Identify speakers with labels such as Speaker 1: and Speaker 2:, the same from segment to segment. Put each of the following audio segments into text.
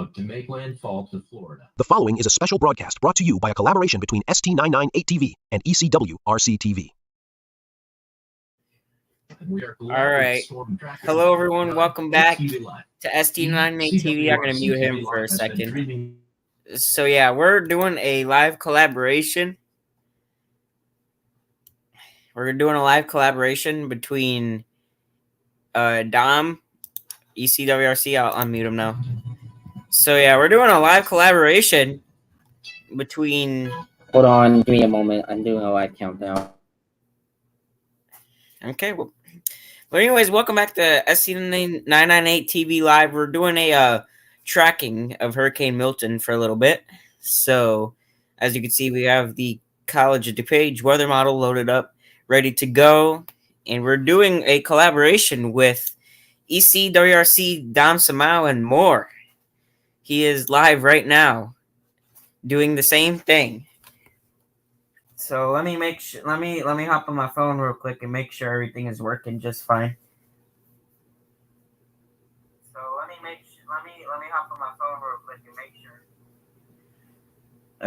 Speaker 1: about to make landfall to Florida.
Speaker 2: The following is a special broadcast brought to you by a collaboration between ST998 TV and WRC TV.
Speaker 3: All right. Hello, everyone. Welcome back to ST998 TV. I'm going to mute him for a second. So, yeah, we're doing a live collaboration. We're doing a live collaboration between Dom, ECWRC. I'll unmute him now. So, yeah, we're doing a live collaboration between...
Speaker 4: Hold on, give me a moment. I'm doing a live countdown.
Speaker 3: Okay, well, anyways, welcome back to ST998 TV Live. We're doing a tracking of Hurricane Milton for a little bit. So, as you can see, we have the College of DuPage weather model loaded up, ready to go. And we're doing a collaboration with ECWRC, Dom Samau, and more. He is live right now doing the same thing. So let me make sure. Let me hop on my phone real quick and make sure everything is working just fine. So let me hop on my phone real quick and make sure.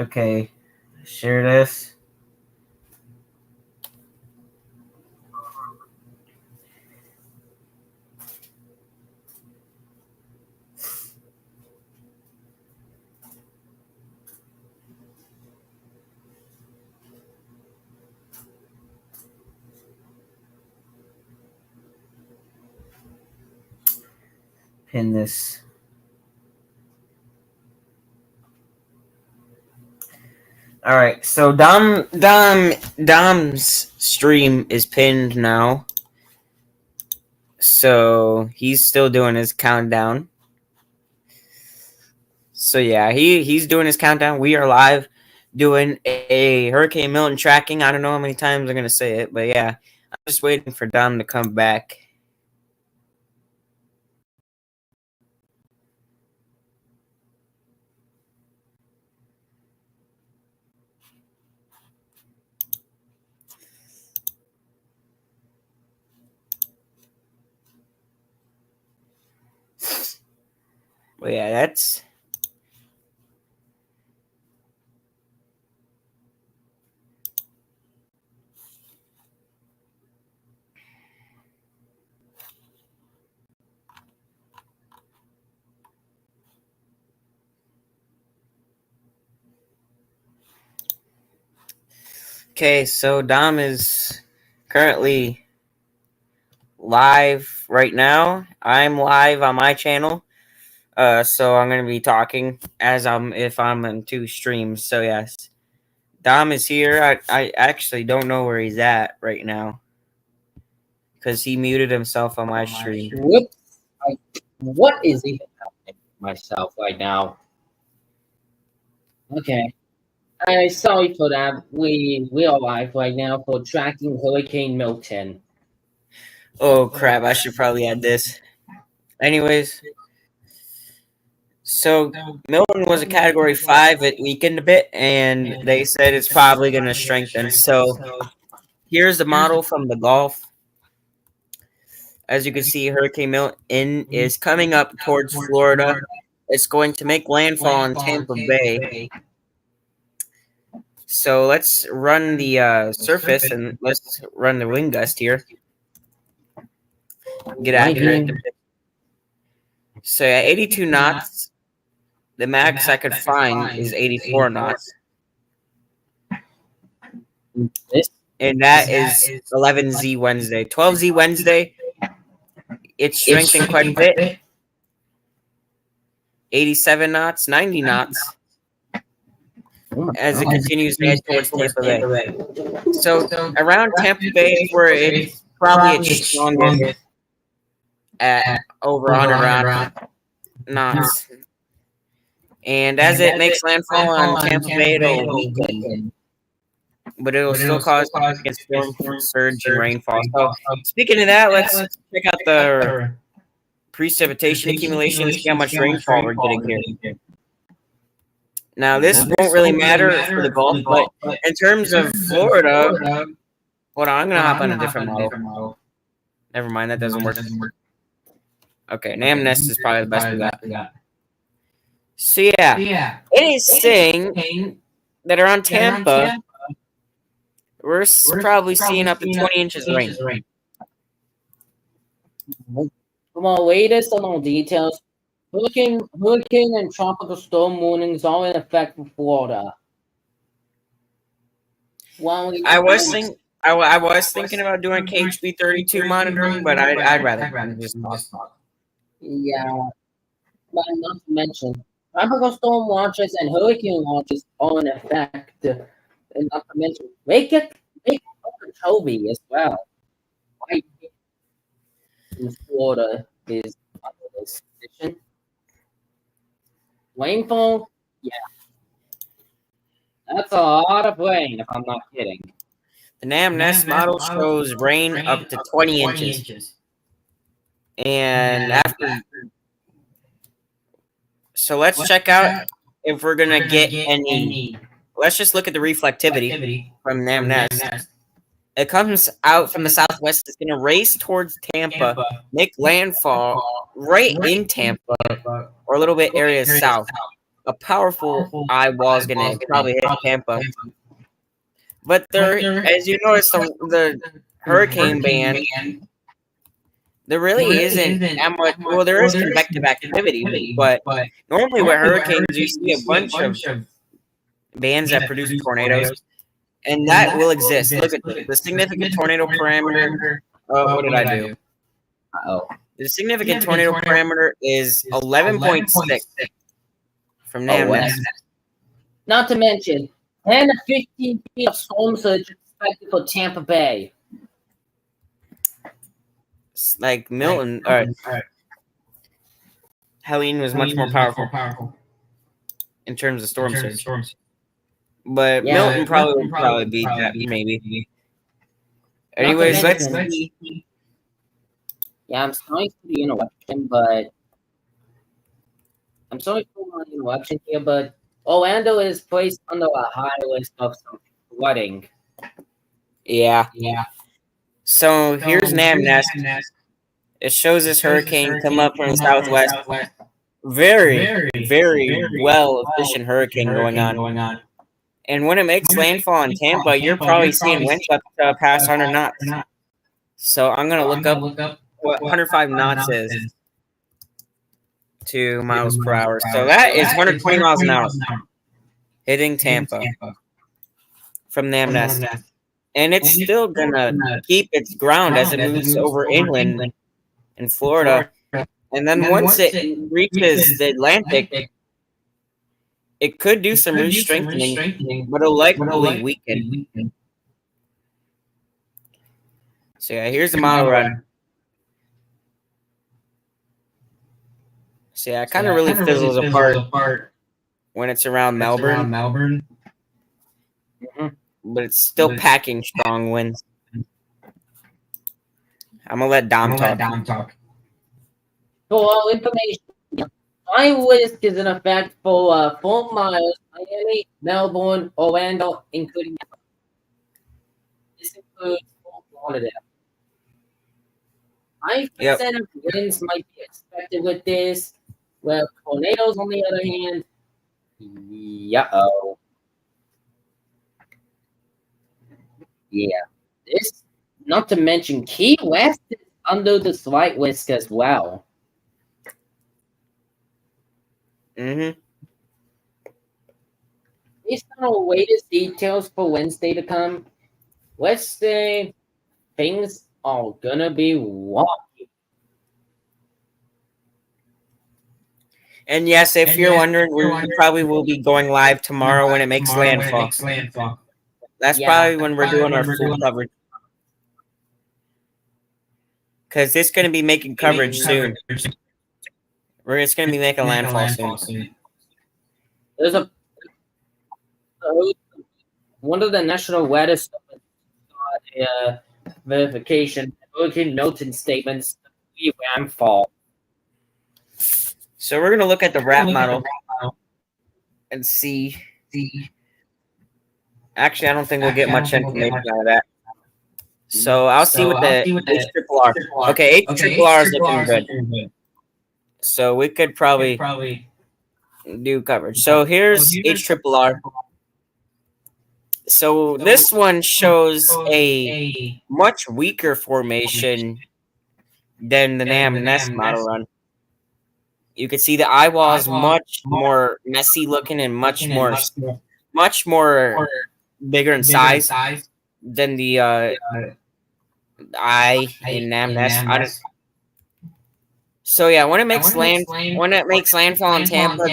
Speaker 3: Okay, share this. Pin this. All right, so Dom's stream is pinned now. So he's still doing his countdown. So yeah, he's doing his countdown. We are live doing a Hurricane Milton tracking. I don't know how many times I'm gonna say it, but yeah, I'm just waiting for Dom to come back. Well, yeah, that's... Okay, so Dom is currently live right now. I'm live on my channel. So I'm gonna be talking as if I'm in two streams. So yes, Dom is here. I actually don't know where he's at right now because he muted himself on my stream.
Speaker 4: Whoops! What is even happening myself right now? Okay, sorry for that. We are live right now for tracking Hurricane Milton.
Speaker 3: Oh crap! I should probably add this. Anyways. So Milton was a Category 5. It weakened a bit, and they said it's probably going to strengthen. So here's the model from the Gulf. As you can see, Hurricane Milton is coming up towards Florida. It's going to make landfall in Tampa Bay. So let's run the surface and let's run the wind gust here. Get accurate. So yeah, 82 knots. The max I could find is 84 knots. And that is 11Z Wednesday. 12Z Wednesday, it's strengthened quite a bit. 87 knots, 90 knots, as it continues to head towards Tampa Bay. So around Tampa Bay is where it's probably its strongest at over 100 knots. And as it makes landfall on Tampa Bay, it'll weaken. But it'll still cause significant storm surge and rainfall. So, speaking of that, let's check out the precipitation accumulation and see how much rainfall we're getting here. Now, this won't really matter for the Gulf, but in terms of Florida, hold on, I'm going to hop on a different model. Never mind, that doesn't work. Okay, NamNest is probably the best we got. So yeah, it is saying that around Tampa, we're probably seeing up to 20 inches of rain.
Speaker 4: For more latest on all details, hurricane and tropical storm warnings are in effect for Florida. Well,
Speaker 3: I was thinking about doing KHB32 monitoring, but I'd rather just talk.
Speaker 4: yeah, but not to mention, tropical storm watches and hurricane watches are in effect. And not to mention, Lake Okeechobee as well. Right in Florida is under this condition. Rainfall, yeah. That's a lot of rain, if I'm not kidding.
Speaker 3: The NamNest model shows rain up to 20 inches. And after... So let's check out if we're going to get any... Let's just look at the reflectivity from NamNest. It comes out from the southwest. It's going to race towards Tampa, make landfall right in Tampa, or a little bit area south. A powerful eyeball is going to probably hit Tampa. But there, as you notice, the hurricane band, there really isn't that much. Well, there is convective activity, but normally with hurricanes, you see a bunch of bands that produce tornadoes. And that will exist. Look at the significant tornado parameter. What did I do? The significant tornado parameter is 11.6 from NamNest.
Speaker 4: Not to mention, 10 to 15 feet of storm surge expected for Tampa Bay.
Speaker 3: It's like Milton, Helene was much more powerful in terms of storm surge. But yeah, Milton probably would probably beat that, maybe. Anyways, let's see.
Speaker 4: Yeah, I'm sorry for the interruption, but I'm sorry for my interruption here, but Orlando is placed under a high list of some flooding.
Speaker 3: Yeah. So here's NamNest. It shows this hurricane come up from the southwest. Very, very well efficient hurricane going on. And when it makes landfall in Tampa, you're probably seeing winds up to past 100 knots. So I'm going to look up what 105 knots is to miles per hour. So that is 120 miles an hour hitting Tampa from NamNest. And it's still going to keep its ground as it moves over inland in Florida. And then once it reaches the Atlantic, it could do some re-strengthening, but it'll likely weaken. So yeah, here's the model run. So yeah, it kind of really fizzles apart when it's around Melbourne. But it's still packing strong winds. I'm going to let Dom talk.
Speaker 4: For all information, my list is in effect for Fort Myers, Miami, Melbourne, Orlando, including. This includes Fort Lauderdale. 5% of winds might be expected with this. Well, tornadoes, on the other hand, yeah. This, not to mention, Key West is under the slight risk as well.
Speaker 3: Mm-hmm.
Speaker 4: Based on the latest details for Wednesday to come, let's say things are gonna be wonky.
Speaker 3: And yes, if you're wondering, we probably will be going live tomorrow when it makes landfall. That's probably when we're doing our full coverage. Because it's going to be making coverage soon. It's going to be making landfall soon.
Speaker 4: There's one of the national weather verification, Hurricane Milton statements, landfall.
Speaker 3: So we're going to look at the RAP model and see. Actually, I don't think we'll get much information out of that. So I'll see what the HRRR. Okay, HRRR is looking good. So we could probably do coverage. So here's HRRR. So this one shows a much weaker formation than the NAM Nest model run. You can see the eye wall is much more messy looking and much more bigger in size than the eye in NAM Nest. So yeah, when it makes landfall in Tampa,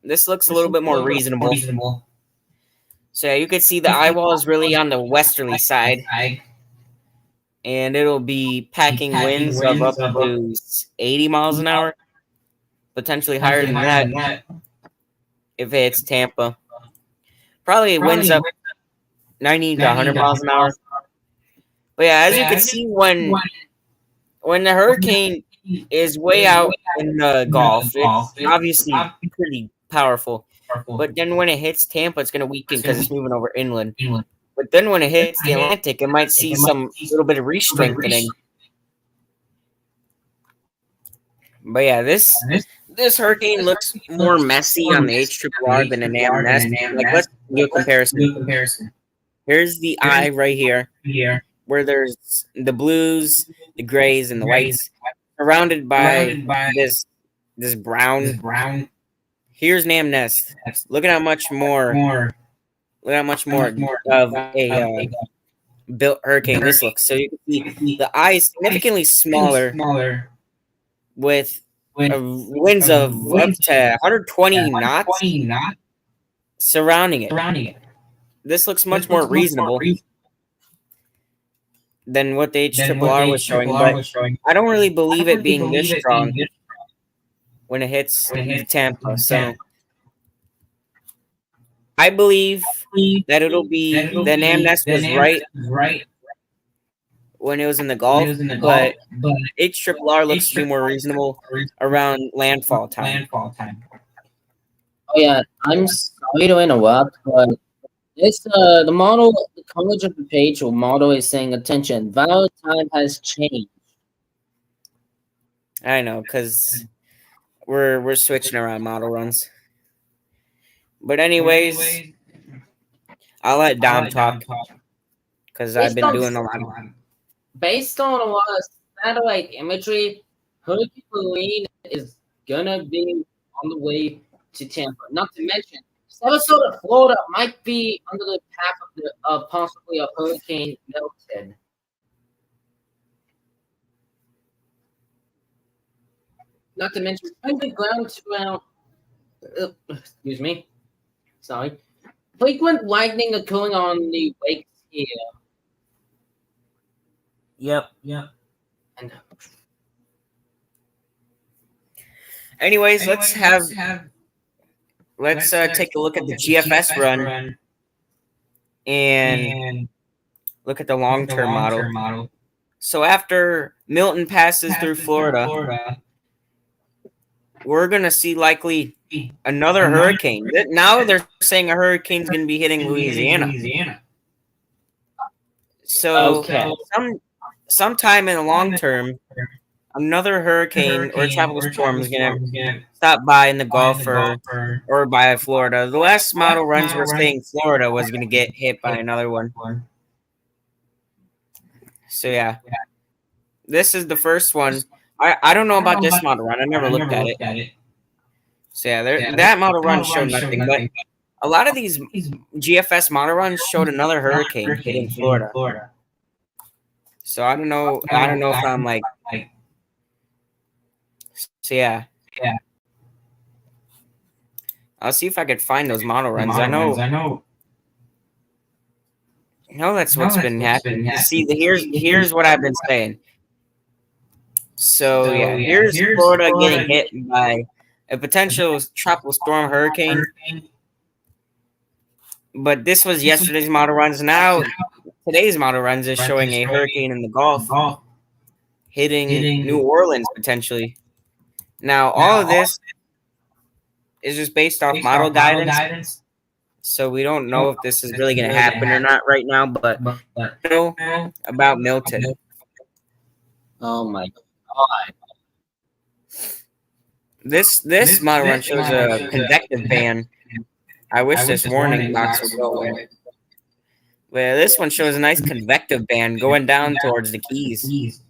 Speaker 3: this looks a little bit more reasonable. So yeah, you can see the eye wall is really on the westerly side. And it'll be packing winds of up to 80 miles an hour, potentially higher than that if it hits Tampa. Probably winds up 90 to 100 miles an hour. But yeah, as you can see, when the hurricane is way out in the Gulf, it's obviously pretty powerful. But then when it hits Tampa, it's going to weaken because it's moving over inland. But then when it hits the Atlantic, it might see some little bit of re-strengthening. But yeah, this hurricane looks more messy on the HRRR than a NAM Nest. Like, let's do a comparison. Here's the eye right here, where there's the blues, the grays, and the whites, surrounded by this brown. Here's NAM Nest. Look at how much more of a built hurricane this looks. So you can see the eye is significantly smaller with winds of up to 120 knots surrounding it. This looks much more reasonable than what the HRRR was showing, but I don't really believe it being this strong when it hits Tampa. So I believe that it'll be the NAM Nest was right when it was in the Gulf, but HRRR looks to be more reasonable around landfall time.
Speaker 4: Oh yeah, I'm sorry to interrupt, but this the model, the coverage of the page or model is saying, attention, valid time has changed.
Speaker 3: I know, because we're switching around model runs. But anyways, I'll let Dom talk because I've been doing a lot.
Speaker 4: Based on a lot of satellite imagery, Hurricane Helene is gonna be on the way to Tampa. Not to mention, Sarasota, Florida might be under the path of possibly a Hurricane Milton. Not to mention, frequent ground excuse me. Sorry. Frequent lightning occurring on the lakes here.
Speaker 3: Yep.
Speaker 4: And
Speaker 3: anyways, let's take a look at the GFS run and look at the long-term model. So after Milton passes through Florida, we're going to see likely another hurricane. Now they're saying a hurricane's going to be hitting Louisiana. So sometime in the long term, another hurricane or tropical storm is going to stop by in the Gulf or by Florida. The last model runs were saying Florida was going to get hit by another one. So yeah, this is the first one. I don't know about this model run. I never looked at it. So yeah, that model run showed nothing. But a lot of these GFS model runs showed another hurricane hitting Florida. So I don't know if I'm like. So yeah. I'll see if I could find those model runs. I know that's what's been happening. See, here's what I've been saying. So yeah, here's Florida getting hit by a potential tropical storm hurricane. But this was yesterday's model runs. Now today's model runs is showing a hurricane in the Gulf hitting New Orleans potentially. Now all of this is just based off model guidance. So we don't know if this is really going to happen or not right now, but I know about Milton.
Speaker 4: oh my God.
Speaker 3: This model run shows a convective band. I wish this warning box would go away. Well, this one shows a nice convective band going down towards the keys.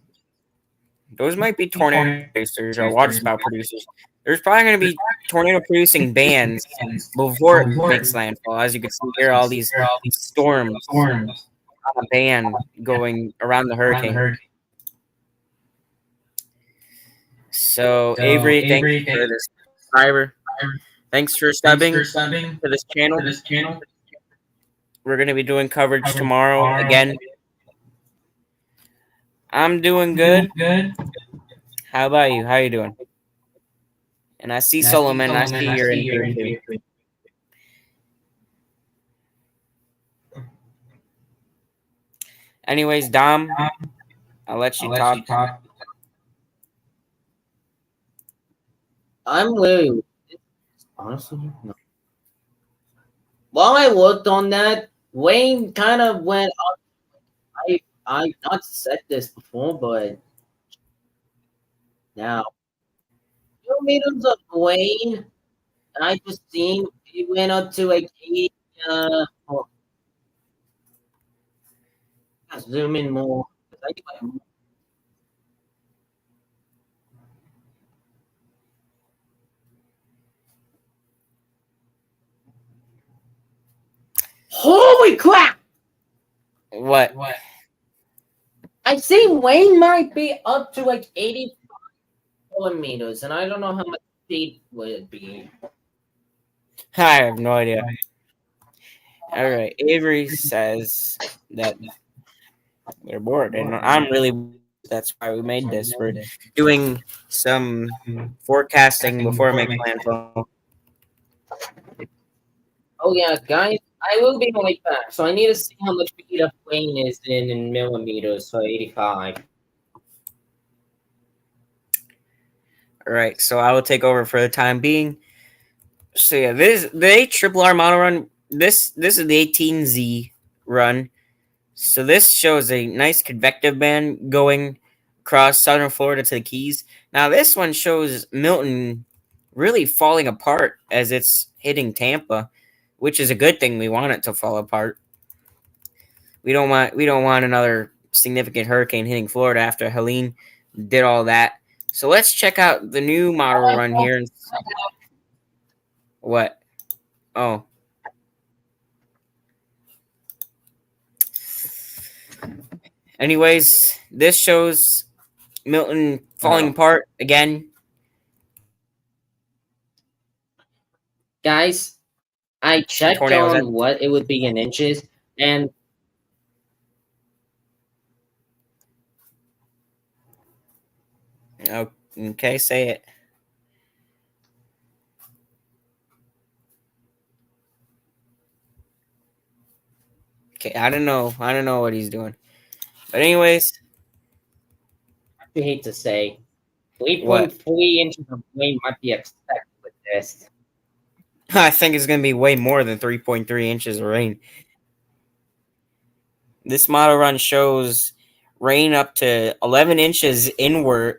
Speaker 3: Those might be tornado producers or water spout producers. There's probably going to be tornado producing bands before it makes landfall. As you can see here, all these storms on a band going around the hurricane. So, Avery, thank you for this subscriber. Thanks for subbing to this channel. We're going to be doing coverage tomorrow again. I'm doing good. How about you? How you doing? And I see Solomon. I see you're in here too. Anyways, Dom, I'll let you talk.
Speaker 4: I'm really, honestly, no. While I worked on that, Wayne kind of went up. I not said this before, but now 2 meters of Wayne, I just seen he went up to like 80. Zoom in more. Holy crap!
Speaker 3: What?
Speaker 4: I see Wayne might be up to like 85 millimeters, and I don't know how much speed would it be.
Speaker 3: I have no idea. All right, Avery says that they're bored, and I'm really. That's why we made this. We're doing some forecasting before making landfall.
Speaker 4: Oh yeah, guys, I will be right back. So I need to see how much speed of Wayne is in millimeters for 85.
Speaker 3: All right, so I will take over for the time being. So yeah, this the triple R model run. This is the 18Z run. So this shows a nice convective band going across southern Florida to the Keys. Now this one shows Milton really falling apart as it's hitting Tampa, which is a good thing. We want it to fall apart. We don't want another significant hurricane hitting Florida after Helene did all that. So let's check out the new model run here. What? Oh. Anyways, this shows Milton falling apart again.
Speaker 4: Guys, I checked on what it would be in inches, and
Speaker 3: okay, say it. Okay, I don't know what he's doing. But anyways,
Speaker 4: I hate to say, 3.3 inches of rain might be expected with this.
Speaker 3: I think it's going to be way more than 3.3 inches of rain. This model run shows rain up to 11 inches inland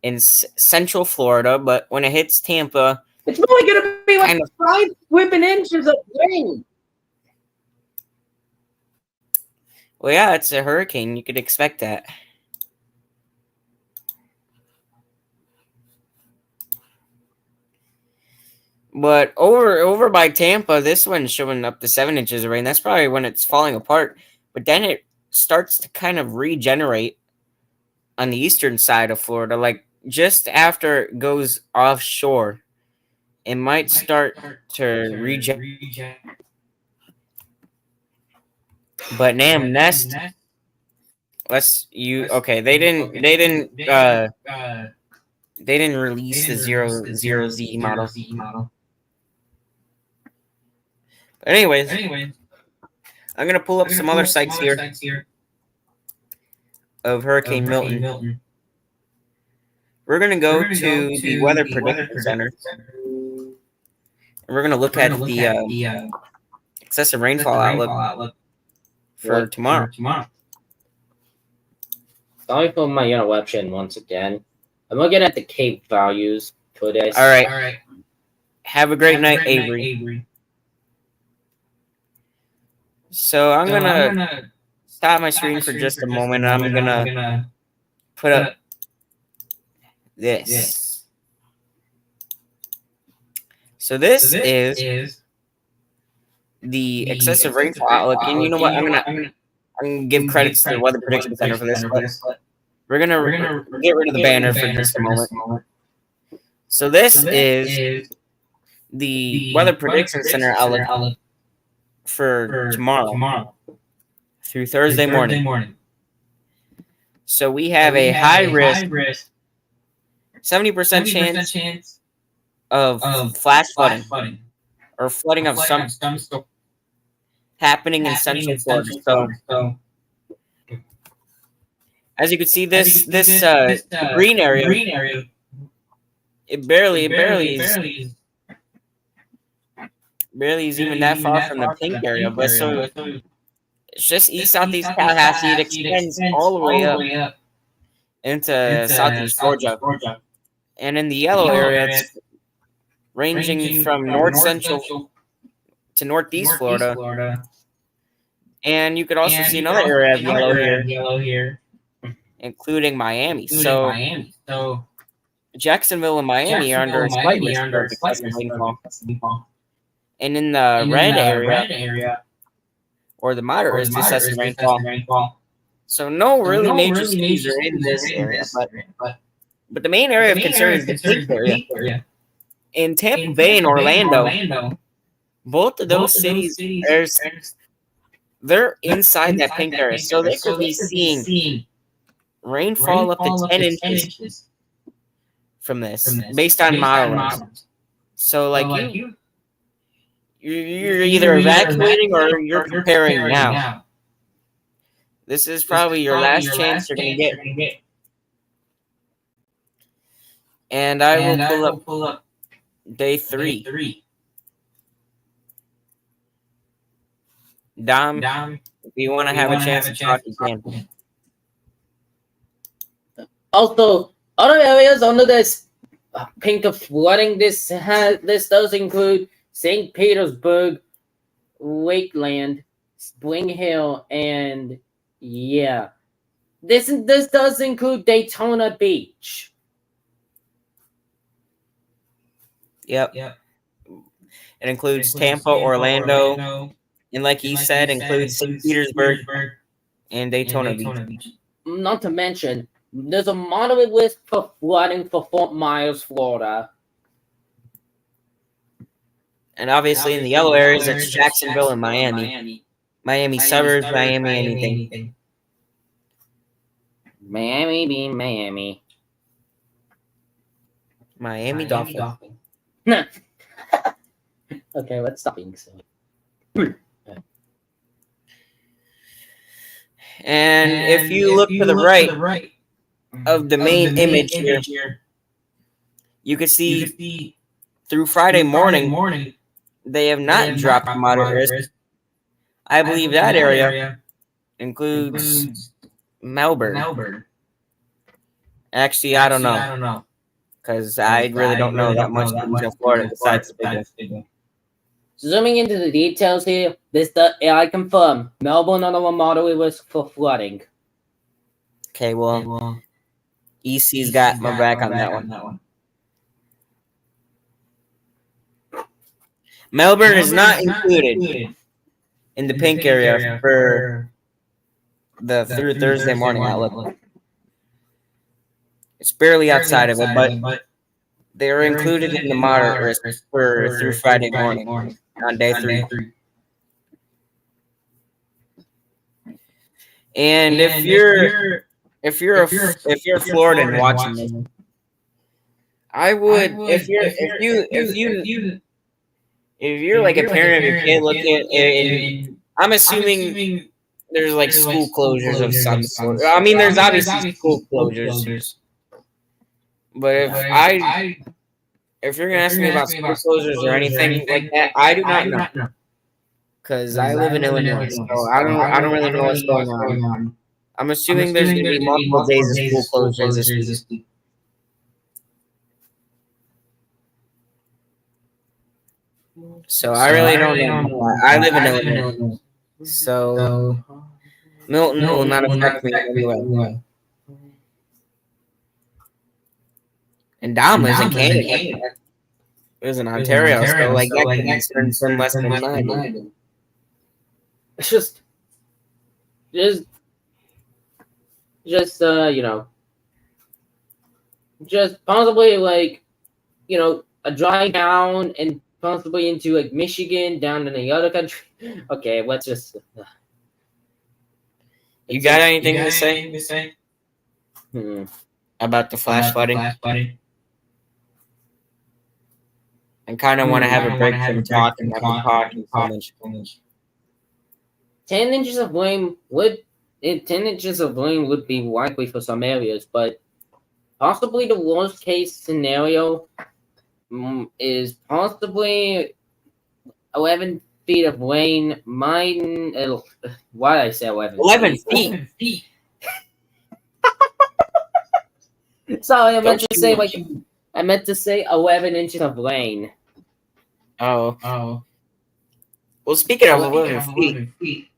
Speaker 3: in central Florida, but when it hits Tampa,
Speaker 4: it's only going to be like 5 whipping inches of rain.
Speaker 3: Well, yeah, it's a hurricane. You could expect that. But over by Tampa, this one's showing up to 7 inches of rain. That's probably when it's falling apart. But then it starts to kind of regenerate on the eastern side of Florida. Like just after it goes offshore, it might start to regenerate. But Nam Nest, okay. They didn't release the 0Z model. But anyways, I'm gonna pull up some other sites here of Hurricane Milton. We're gonna go to the Weather Prediction Center, and we're gonna look at the excessive rainfall outlook for tomorrow.
Speaker 4: Sorry for my interruption once again. I'm looking at the Cape values for this.
Speaker 3: All right. Have a great night, Avery. So I'm gonna stop my screen for just a moment. And I'm gonna put up this. So this is the excessive rainfall outlook, and you know what? I'm gonna give credits to the Weather Prediction Center for this, but we're gonna get rid of the banner for just a moment. So this is the Weather Prediction Center outlook for tomorrow through Thursday morning. So we have a high risk, 70% chance of flash flooding or flooding of some happening in Central Florida. So as you can see, this green area, it barely is even that far from the pink area, but so it's just east southeast Tallahassee. It extends all the way up into southeast Georgia, and in the yellow area, it's ranging from north central to northeast Florida. And you could also see another area of yellow here, including Miami. So Jacksonville and Miami are under a slight risk of excessive rainfall. And in the red area, or the moderate risk of excessive rainfall. So no really major cities are in this area, but the main area of concern is the pink area. In Tampa Bay and Orlando, both of those cities, they're inside that pink area, so they could be seeing rainfall up to 10 inches from this, based on models. So, like, you're either evacuating or you're preparing now. This is probably your last chance you're going to get. And I will pull up day 3. Dom, if you want to have a chance to talk, you can.
Speaker 4: Also, other areas under this pink of flooding, this does include St. Petersburg, Lakeland, Spring Hill, and yeah, this does include Daytona Beach.
Speaker 3: Yep. It includes Tampa, Orlando, and like he said, includes St. Petersburg and Daytona Beach.
Speaker 4: Not to mention, there's a moderate risk for flooding for Fort Myers, Florida.
Speaker 3: And obviously in the yellow areas, it's Jacksonville and Miami. Miami suburbs, Miami anything.
Speaker 4: Miami being Miami.
Speaker 3: Miami Dolphins.
Speaker 4: Okay, let's stop being silly.
Speaker 3: And if you look to the right of the main image here, you can see through Friday morning, they have not dropped moderate risk. I believe that area includes Melbourne. Actually, I don't know, because I really don't know that much about Florida besides the big one.
Speaker 4: Zooming into the details here, I confirm Melbourne under a moderate risk for flooding.
Speaker 3: Okay, well, EC's got my back on that one. Melbourne is not included in the pink area for the through Thursday morning outlook. It's barely outside of it, but they are included in the moderate risk for through Friday morning on day 3. And if you're Floridan watching this, I would if you're like a parent of your kid looking at it, I'm assuming there's like school closures of some sort. I mean, there's obviously school closures. But if you're gonna ask me about school closures or anything like that, I do not know, because I live in Illinois, so I don't really know what's going on. I'm assuming there's gonna be multiple days of school closures this week. So I really don't know. I live in Illinois, so Milton will not affect me anyway. And Dom lives in Canada. Lives in Ontario, so like that could be from less than 9.
Speaker 4: It's just you know, just possibly like, you know, a drive down and possibly into like Michigan, down in the other country. Okay, let's just.
Speaker 3: You got anything to say about the flash flooding? I kind of want to have a break from talking so much.
Speaker 4: 10 inches of rain would 10 inches of rain would be likely for some areas, but possibly the worst case scenario is possibly 11 feet of rain. Why did I say 11?
Speaker 3: 11 feet.
Speaker 4: Sorry, I meant to say 11 inches of rain.
Speaker 3: Oh. Well, speaking of 11 feet,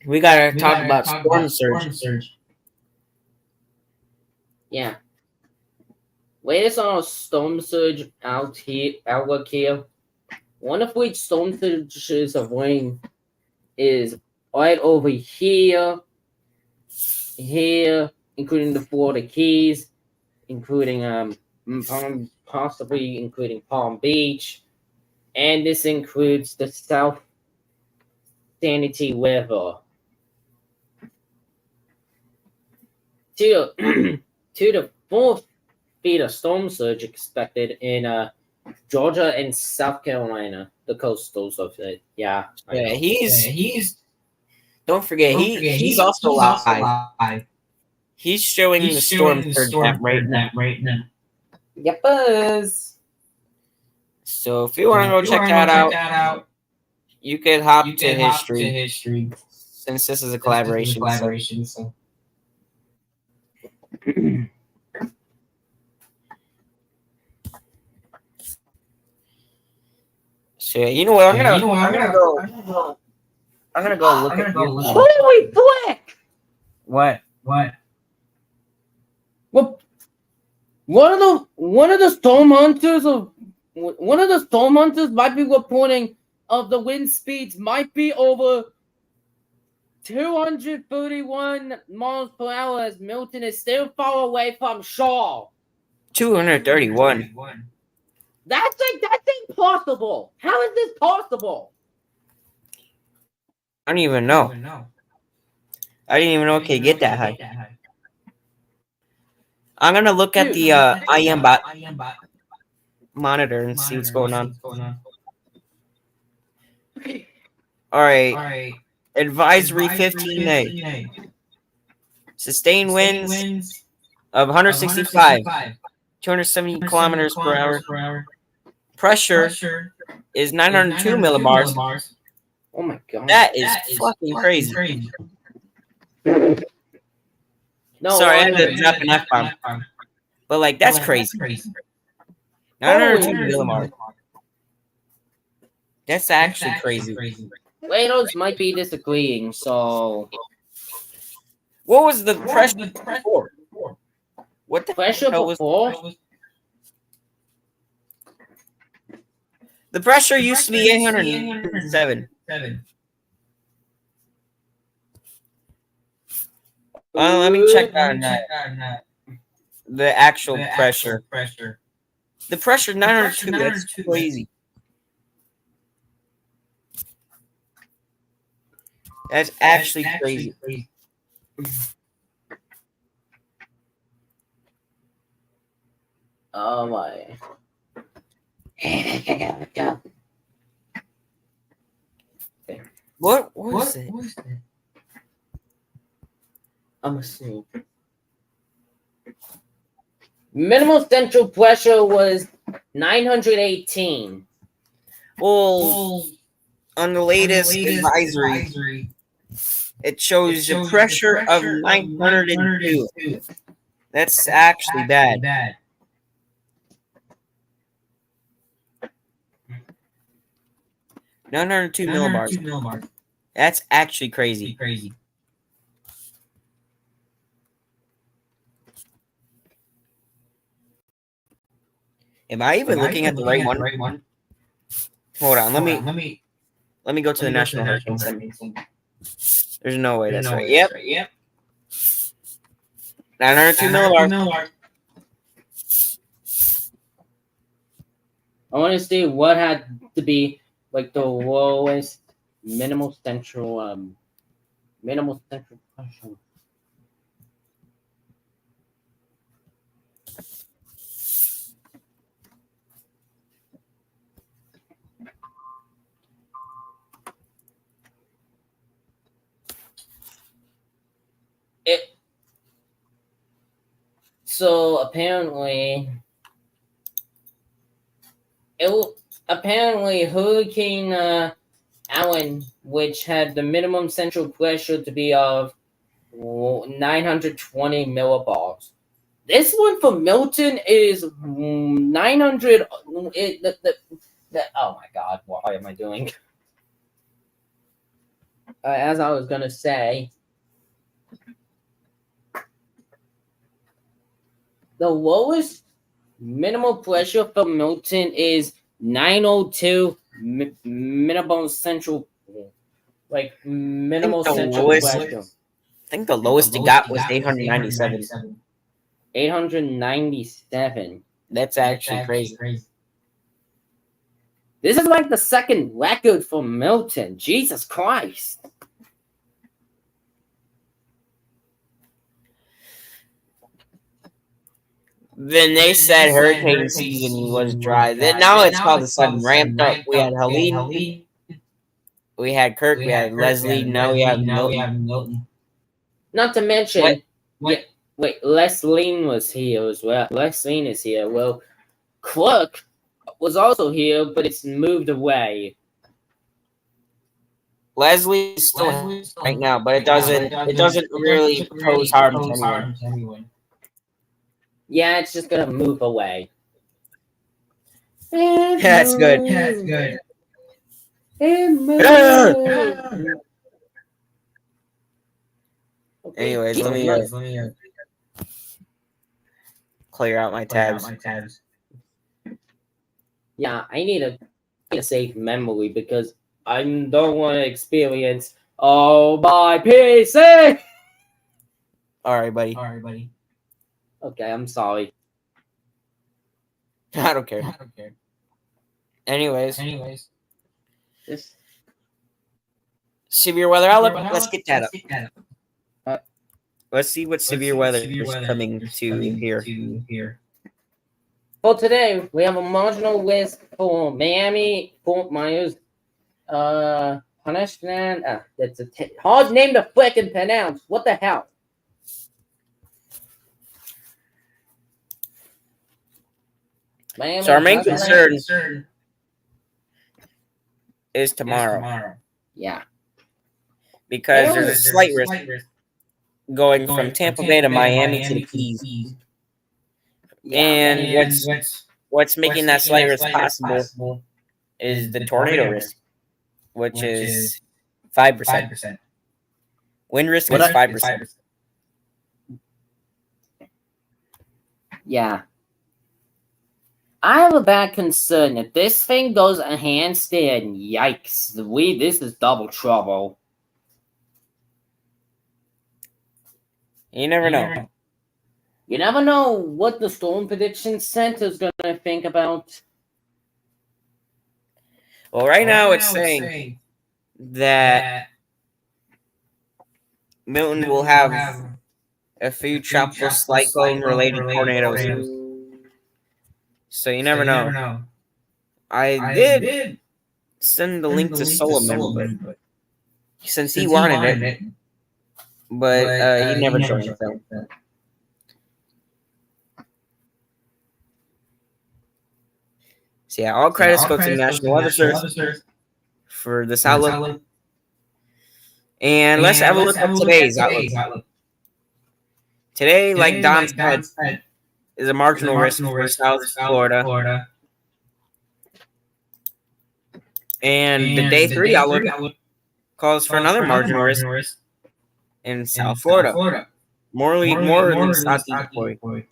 Speaker 3: we gotta talk about storm surge.
Speaker 4: Yeah. Latest on our storm surge outlook here. One of which storm surges of rain is right over here, including the Florida Keys, including possibly including Palm Beach, and this includes the South Sanity River. To the 4 feet of storm surge expected in Georgia and South Carolina, the coastals of it. Yeah,
Speaker 3: he's. Don't forget, he's also live. He's showing the storm surge map right now.
Speaker 4: Yep.
Speaker 3: So if you want to go check that out, you could hop to history since this is a collaboration. So. So you know what? I'm gonna go look at you.
Speaker 4: Holy flick!
Speaker 3: What?
Speaker 4: Well, one of the storm hunters might be reporting of the wind speeds might be over 231 miles per hour as Milton is still far away from shore.
Speaker 3: 231.
Speaker 4: That's impossible. How is this possible?
Speaker 3: I don't even know. I didn't even know it could get that high. I'm gonna look at the IM bot monitor and see what's going on. All right. Advisory 15A. Sustained winds of 165, 270 kilometers per hour. Pressure is 902 millibars.
Speaker 4: Oh my god.
Speaker 3: That is fucking crazy.
Speaker 4: No,
Speaker 3: sorry, I had to drop an F-bomb. But like, that's crazy. 902 millibars. That's actually crazy.
Speaker 4: Lados might be disagreeing, so.
Speaker 3: What was the pressure before? What the
Speaker 4: pressure
Speaker 3: hell was
Speaker 4: before?
Speaker 3: The pressure used to be 807. Let me check on that. The actual pressure. The pressure 902. That's crazy. That's actually crazy.
Speaker 4: Oh my.
Speaker 3: What was it?
Speaker 4: I'm assuming. Minimal central pressure was 918.
Speaker 3: Well, on the latest advisory, it shows a pressure of 902. That's actually bad. 902 millibars. That's actually crazy. Am I even looking at the right one? Hold on, let me go to the National Hurricane Center. There's no way that's right. Yep. 902 millibars.
Speaker 4: I want to see what had to be like the lowest minimal central pressure. So apparently Hurricane Allen, which had the minimum central pressure to be of 920 millibars. This one for Milton is 900. Oh my God! What am I doing? As I was gonna say, the lowest minimal pressure for Milton is 902 minimum central, like minimal central pressure.
Speaker 3: I think the lowest it got was 897.
Speaker 4: 897.
Speaker 3: That's actually crazy.
Speaker 4: This is like the second record for Milton. Jesus Christ.
Speaker 3: Then they said hurricane season was dry. Then now it's all of a sudden ramped up. We had Helene, we had Kirk, we had Leslie, now we have Milton.
Speaker 4: Not to mention, wait, Leslie was here as well. Leslie is here. Well, Clark was also here, but it's moved away.
Speaker 3: Leslie is still right now, but it doesn't really pose harm to anyone.
Speaker 4: Yeah, it's just gonna move away.
Speaker 3: That's good. Anyways, let me clear out my tabs.
Speaker 4: Yeah, I need a safe memory because I don't want to experience my PC.
Speaker 3: All right, buddy.
Speaker 4: Okay, I'm sorry.
Speaker 3: I don't care. Anyways,
Speaker 4: This
Speaker 3: severe weather outlook. Let's get that up. Let's see what severe weather is coming to here.
Speaker 4: For today, we have a marginal risk for Miami, Fort Myers, Punishment. That's a hard name to frickin' pronounce. What the hell? Miami,
Speaker 3: So our main concern is tomorrow.
Speaker 4: Yeah.
Speaker 3: Because there's a slight risk going from Tampa Bay to Miami to the Keys. And what's making that slight risk possible is the tornado risk, which is 5%. Wind risk is 5%.
Speaker 4: Yeah. I have a bad concern. If this thing goes a handstand, yikes. This is double trouble.
Speaker 3: You never know.
Speaker 4: You never know what the Storm Prediction Center is going to think about.
Speaker 3: Well, right now it's saying that Milton will have a few tropical cyclone-related tornadoes. So you never know. I did send the link to Solomon, but since he wanted it, but he never joined the film. So yeah, all credits go to the National Weather Service for this outlook. And let's have a look at today's outlook. Today, like Don said, is a marginal risk for South Florida. And the day 3 outlook calls for another marginal risk in South Florida. More southeast Florida.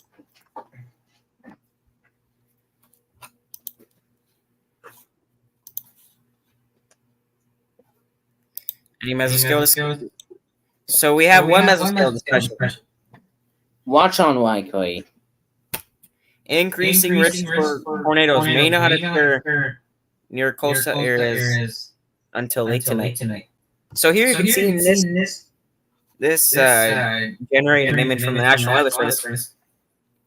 Speaker 3: Any mesoscale discussion? So we have one mesoscale discussion.
Speaker 4: Watch unlikely.
Speaker 3: Increasing risk for tornadoes may not occur near coastal areas until late tonight. So here you can see in this generated image from the National Weather Service.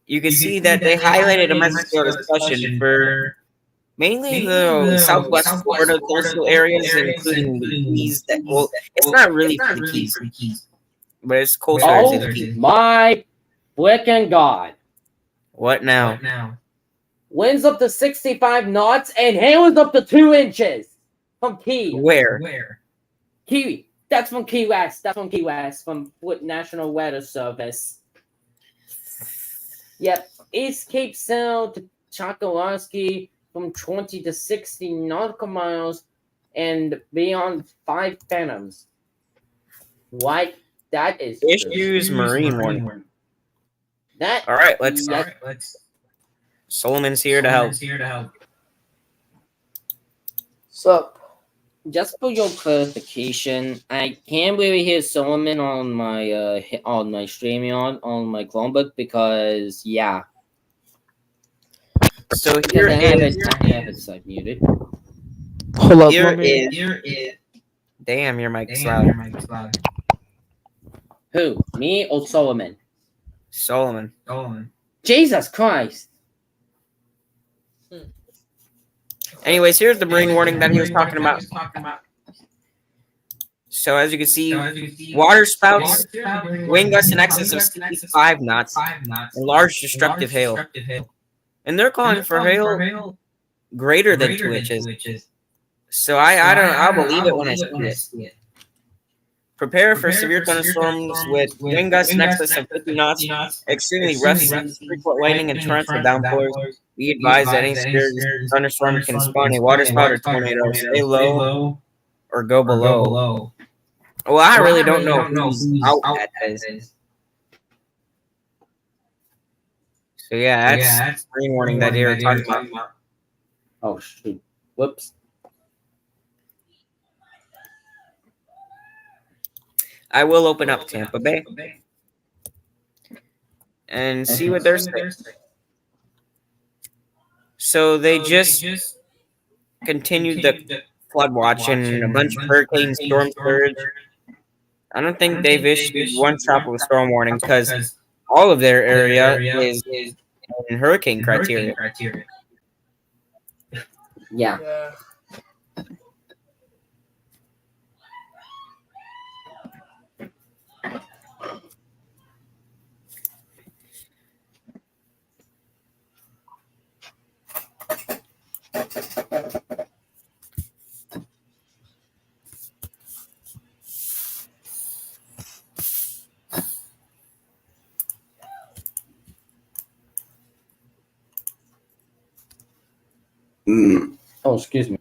Speaker 3: You can see that they highlighted a mesoscale discussion for mainly the southwest Florida coastal areas, including the Keys. It's not really for the Keys, but it's coastal areas of the Keys.
Speaker 4: My freaking God.
Speaker 3: What now?
Speaker 4: Winds up to 65 knots and hail up to 2 inches from Key.
Speaker 3: Where?
Speaker 4: Key. That's from Key West. From National Weather Service. Yep. East Cape Sound to Chokoloskee from 20 to 60 nautical miles and beyond 5 fathoms. What? That is
Speaker 3: issues marine warning.
Speaker 4: That.
Speaker 3: All right, let's. Solomon's here to help.
Speaker 4: So, just for your clarification, I can't really hear Solomon on my StreamYard on my Chromebook because
Speaker 3: So here
Speaker 4: I have it muted.
Speaker 5: Hold up.
Speaker 3: Here is. Damn, your mic is loud.
Speaker 4: Who? Me or Solomon?
Speaker 3: Solomon.
Speaker 4: Jesus Christ!
Speaker 3: Anyways, here's the marine warning that he was talking about. So as you can see, water spouts, wind gusts in excess of 65 knots, and large destructive hail. And they're calling for hail greater than 2 inches. So I'll believe it when I see it. Prepare for severe thunderstorms with wind gusts in excess of 50 knots, extremely rough seas, frequent lightning, and torrential downpours. We advise that any severe thunderstorm can spawn a waterspout or tornado. Stay low or go below. Well, I really don't know who's out at this. So yeah, that's marine warning that you're talking about.
Speaker 4: Oh shoot! Whoops.
Speaker 3: I will open up Tampa Bay and see what they're saying. So they just continued the flood watch and a bunch of hurricane storm surge. I don't think they've issued one tropical storm warning because all of their area is in hurricane criteria.
Speaker 4: Yeah. Oh, excuse me.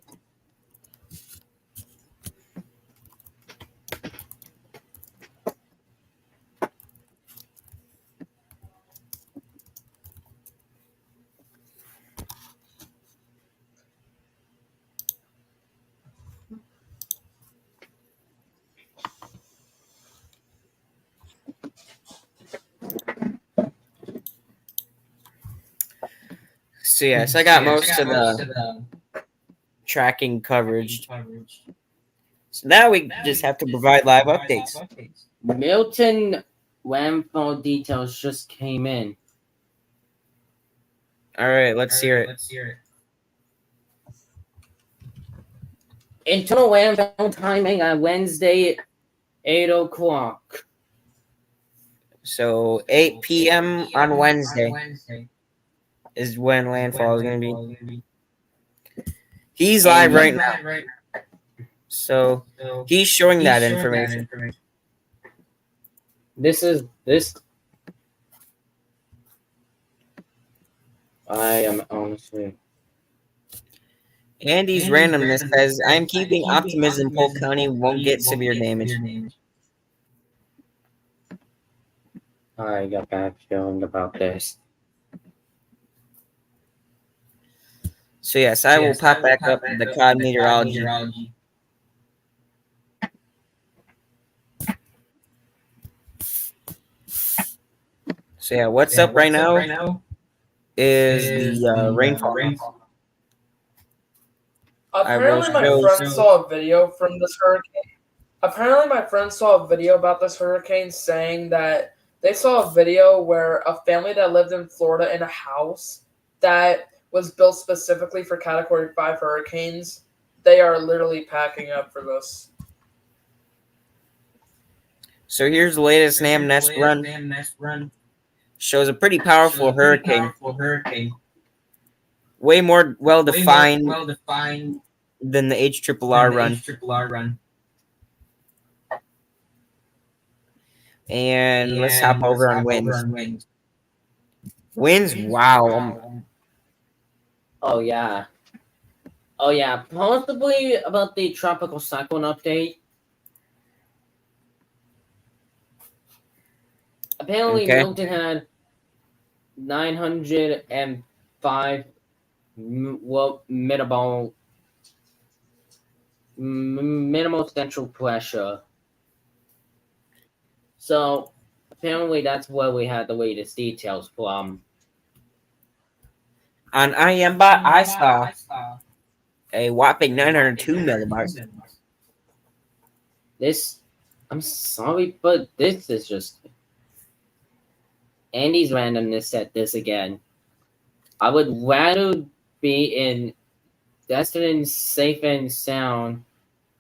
Speaker 3: So yes, I got most of the tracking coverage. So now we just have to provide live updates.
Speaker 4: Milton landfall details just came in.
Speaker 3: All right, let's hear it.
Speaker 4: Internal landfall timing on Wednesday, 8 o'clock.
Speaker 3: So 8 p.m. on Wednesday is when landfall is going to be. He's live right now. So he's showing that information.
Speaker 4: This. I am honestly.
Speaker 3: Andy's randomness says, I'm keeping optimism Polk County won't get severe damage.
Speaker 4: I got bad feeling about this.
Speaker 3: So yes, I will pop back up the COD meteorology. So yeah, what's up right now is the rainfall.
Speaker 6: Apparently, my friend saw a video from this hurricane. Apparently, my friend saw a video about this hurricane saying that they saw a video where a family that lived in Florida in a house that was built specifically for Category 5 hurricanes, they are literally packing up for this.
Speaker 3: So here's the latest NAM Nest run. Shows a pretty powerful hurricane. Way more well-defined than the HRRR run. And let's hop over on winds. Winds, wow.
Speaker 4: Oh yeah. Possibly about the tropical cyclone update. Apparently,
Speaker 3: Okay.
Speaker 4: Milton had 905 minimal central pressure. So apparently that's where we had the latest details from.
Speaker 3: On IMBot, I saw a whopping 902 millibars.
Speaker 4: This, I'm sorry, but this is just Andy's randomness at this again. I would rather be in destined safe and sound,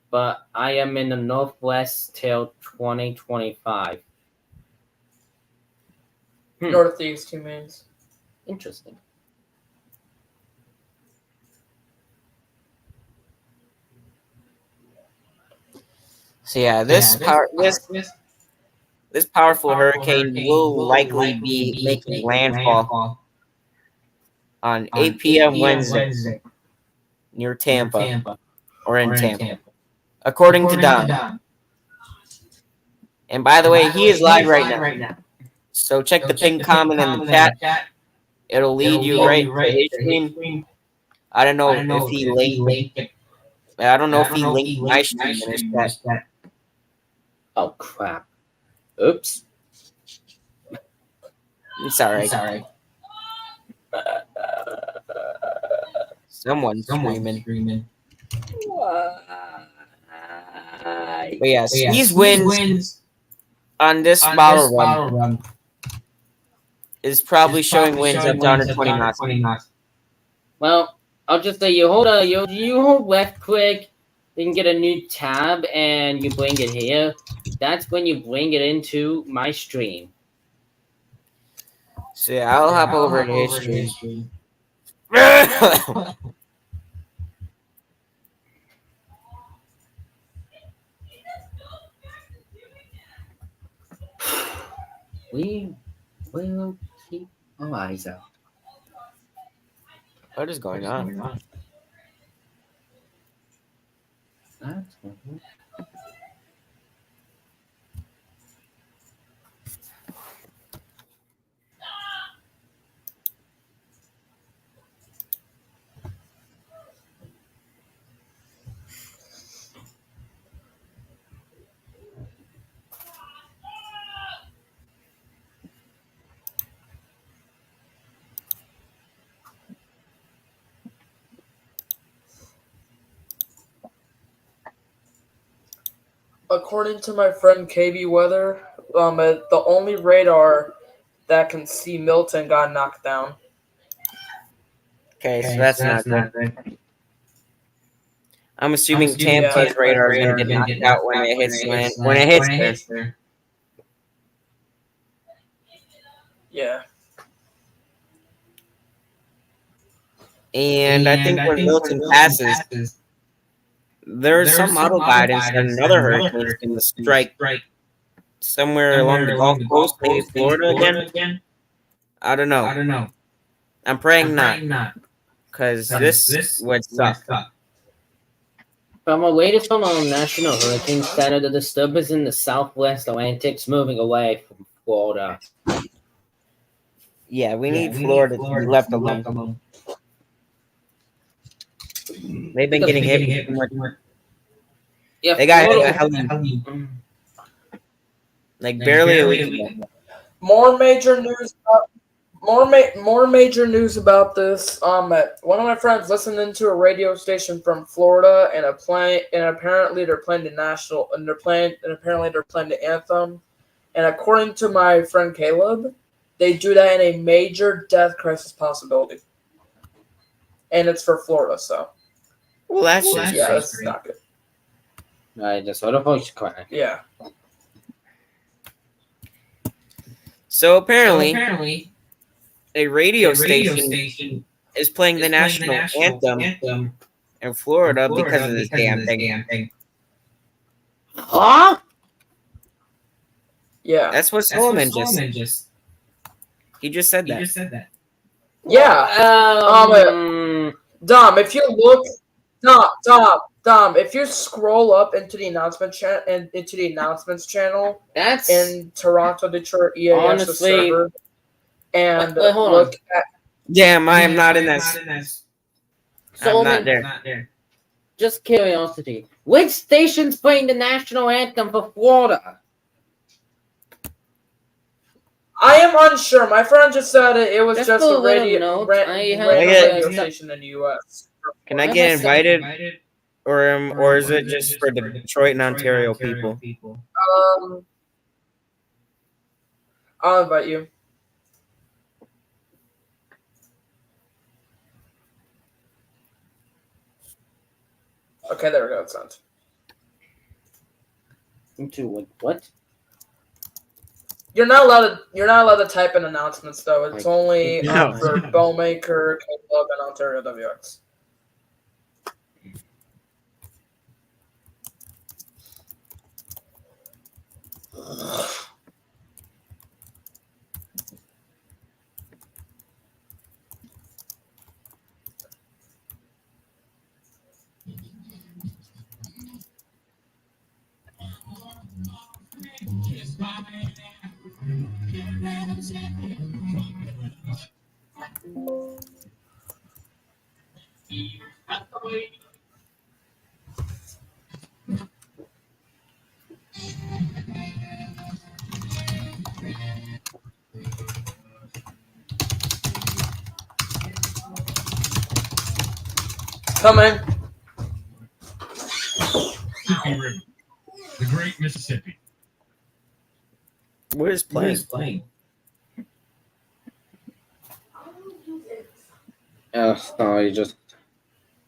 Speaker 4: but I am in the Northwest till 2025.
Speaker 6: Northeast, he means.
Speaker 4: Interesting.
Speaker 3: So yeah, this powerful hurricane will likely be making landfall on 8 p.m. Wednesday near Tampa or in Tampa, according to Don. And by the way, he is live right now. So check the pinned comment in the chat. It'll lead you right to his stream. I don't know if he linked. I don't know if he linked my stream in his chat.
Speaker 4: Oh crap! Oops.
Speaker 3: It's alright. Someone's screaming. But yes, these wins on this bottle run is probably showing wins up to 120 knots.
Speaker 4: Well, I'll just say you hold left click, then get a new tab, and you bring it here. That's when you bring it into my stream.
Speaker 3: So yeah, I'll hop over to his stream.
Speaker 4: We will keep our eyes out.
Speaker 3: What is going on?
Speaker 4: That's
Speaker 6: According to my friend KB Weather, the only radar that can see Milton got knocked down.
Speaker 3: Okay, so that's not good. I'm assuming Tampa's radar is going to get knocked out when it hits there.
Speaker 6: Yeah.
Speaker 3: And I think when Milton passes, there's some auto guidance that another hurricane is going to strike somewhere along the Gulf Coast, maybe Florida again. I don't know. I'm praying not. because this would suck.
Speaker 4: From the latest from the National Hurricane Center, the disturbance in the southwest Atlantic is moving away from Florida.
Speaker 3: Yeah, we need Florida to be left alone. They've been getting hit with too much.
Speaker 4: Yeah,
Speaker 3: They got
Speaker 4: Florida-
Speaker 3: like barely a week ago.
Speaker 6: More major news. More major news about this. One of my friends listened into a radio station from Florida, and apparently they're playing the national, and apparently they're playing the anthem. And according to my friend Caleb, they do that in a major death crisis possibility, and it's for Florida. So,
Speaker 3: Well, that's just
Speaker 6: that's not good.
Speaker 4: I just sort of voice crack.
Speaker 6: Yeah.
Speaker 3: So apparently, a radio station is playing the national anthem in Florida because of this damn thing.
Speaker 4: Huh?
Speaker 6: Yeah.
Speaker 3: That's what Solomon just. He just said that.
Speaker 6: Yeah. Dom, if you look, Dom, if you scroll up into the announcements channel,
Speaker 4: That's
Speaker 6: in Toronto, Detroit, EAS
Speaker 4: honestly,
Speaker 6: server, and
Speaker 4: wait, hold
Speaker 6: look
Speaker 4: on.
Speaker 6: at.
Speaker 3: Damn, I am not in that. I'm not there.
Speaker 4: Just curiosity. Which station's playing the national anthem for Florida?
Speaker 6: I am unsure. My friend just said it was
Speaker 4: Just
Speaker 6: just
Speaker 4: a
Speaker 6: a
Speaker 4: little
Speaker 6: radio,
Speaker 4: note.
Speaker 6: radio
Speaker 3: I
Speaker 6: station in the U.S.
Speaker 3: Can I get invited, or is it just for the Detroit and Ontario people?
Speaker 6: I'll invite you. Okay, there we go. It's sent.
Speaker 4: Into what?
Speaker 6: You're not allowed to type in announcements though. It's only
Speaker 3: No.
Speaker 6: for Bowmaker, Collab, and Ontario WX. Coming.
Speaker 7: Mississippi River, the Great Mississippi.
Speaker 3: What is playing?
Speaker 4: Oh, sorry, just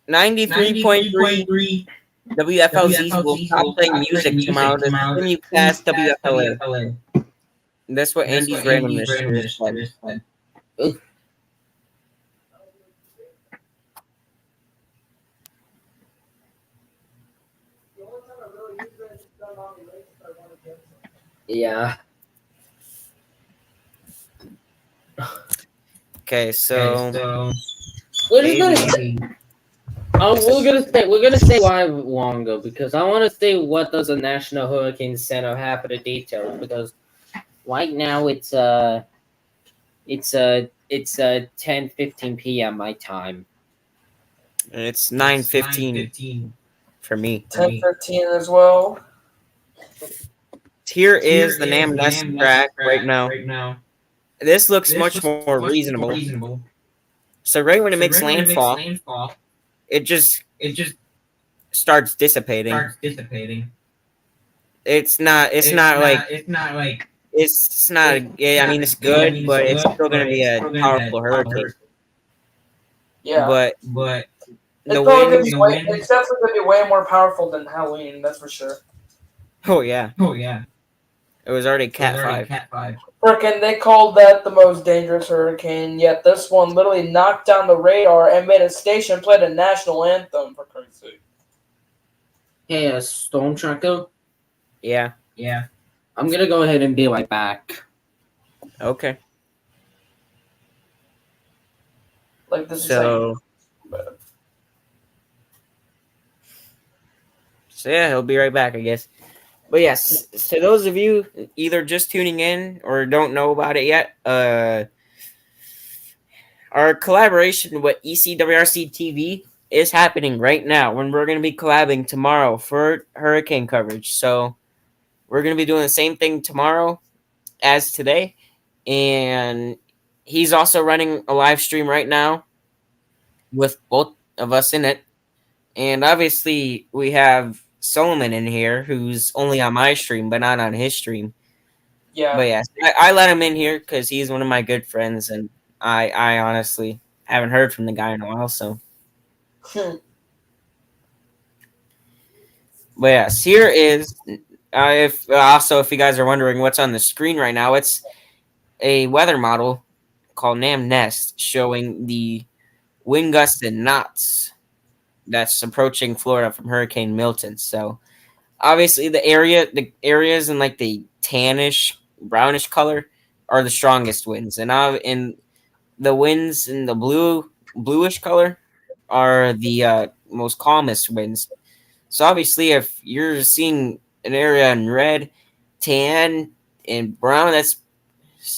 Speaker 3: 93.3 WFLZs will stop playing music tomorrow to simulcast WFLA. That's what Andy's randomness said.
Speaker 4: yeah.
Speaker 3: Okay, so
Speaker 4: We're just gonna say, we're gonna say why longer because I want to say what does the National Hurricane Center have for the details because right now it's 10:15 p.m. my time.
Speaker 3: it's 9:15 for me.
Speaker 6: 10:15 as well.
Speaker 3: Here is the NAM Nest track right now. This looks much more reasonable. So right when it makes landfall, it just starts dissipating. It's not. Yeah, I mean, it's good, but it's still going to be a powerful hurricane.
Speaker 6: Yeah.
Speaker 3: But
Speaker 6: It's definitely going to be way more powerful than Halloween. That's for sure.
Speaker 3: Oh yeah. It was already Cat 5.
Speaker 6: Frickin', they called that the most dangerous hurricane, yet this one literally knocked down the radar and made a station play the national anthem, for Christ's sake.
Speaker 4: Hey, Storm Tracker.
Speaker 3: Yeah.
Speaker 4: I'm gonna go ahead and be right back.
Speaker 3: Okay.
Speaker 6: Like, this is
Speaker 3: So So yeah, he'll be right back, I guess. But yes, to those of you either just tuning in or don't know about it yet, our collaboration with ECWRC TV is happening right now when we're going to be collabing tomorrow for hurricane coverage. So we're going to be doing the same thing tomorrow as today. And he's also running a live stream right now with both of us in it. And obviously, we have Solomon in here, who's only on my stream, but not on his stream.
Speaker 6: Yeah.
Speaker 3: But yes, I let him in here because he's one of my good friends, and I honestly haven't heard from the guy in a while. So, but yes, here is if you guys are wondering what's on the screen right now, it's a weather model called Nam Nest showing the wind gusts and knots that's approaching Florida from Hurricane Milton. So obviously the areas in like the tannish, brownish color are the strongest winds, and in the winds in the bluish color are the most calmest winds. So obviously, if you're seeing an area in red, tan, and brown, that's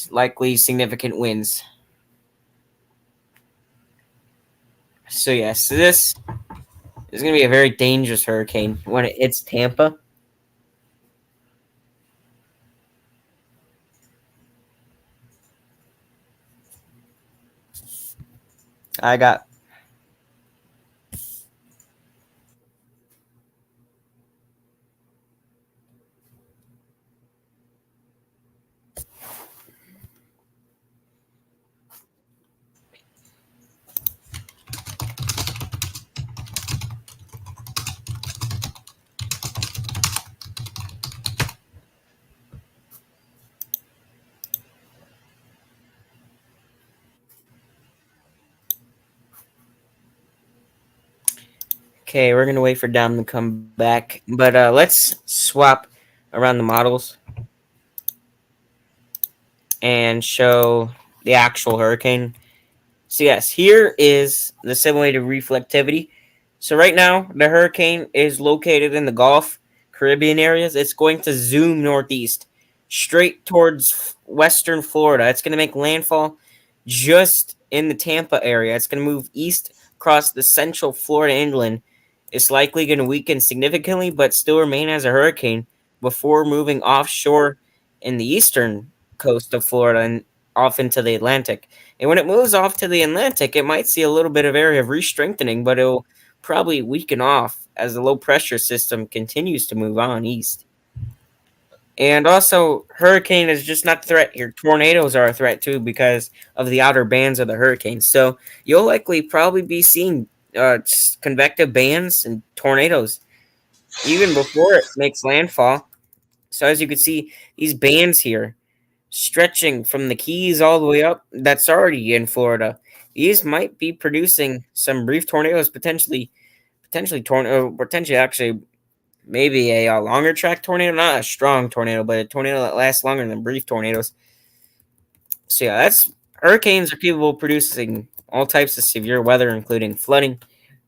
Speaker 3: likely significant winds. So yes, this is going to be a very dangerous hurricane when it hits Tampa. I got Okay, we're gonna wait for Dom to come back, but let's swap around the models and show the actual hurricane. So yes, here is the simulated reflectivity. So right now, the hurricane is located in the Gulf, Caribbean areas. It's going to zoom northeast, straight towards western Florida. It's going to make landfall just in the Tampa area. It's going to move east across the central Florida inland. It's likely going to weaken significantly, but still remain as a hurricane before moving offshore in the eastern coast of Florida and off into the Atlantic. And when it moves off to the Atlantic, it might see a little bit of area of re-strengthening, but it'll probably weaken off as the low pressure system continues to move on east. And also, hurricane is just not the threat here. Tornadoes are a threat too because of the outer bands of the hurricane. So you'll likely probably be seeing convective bands and tornadoes even before it makes landfall. So as you can see, these bands here stretching from the Keys all the way up, that's already in Florida. These might be producing some brief tornadoes, potentially actually maybe a longer track tornado, not a strong tornado, but a tornado that lasts longer than brief tornadoes. So yeah, hurricanes are capable of producing all types of severe weather, including flooding,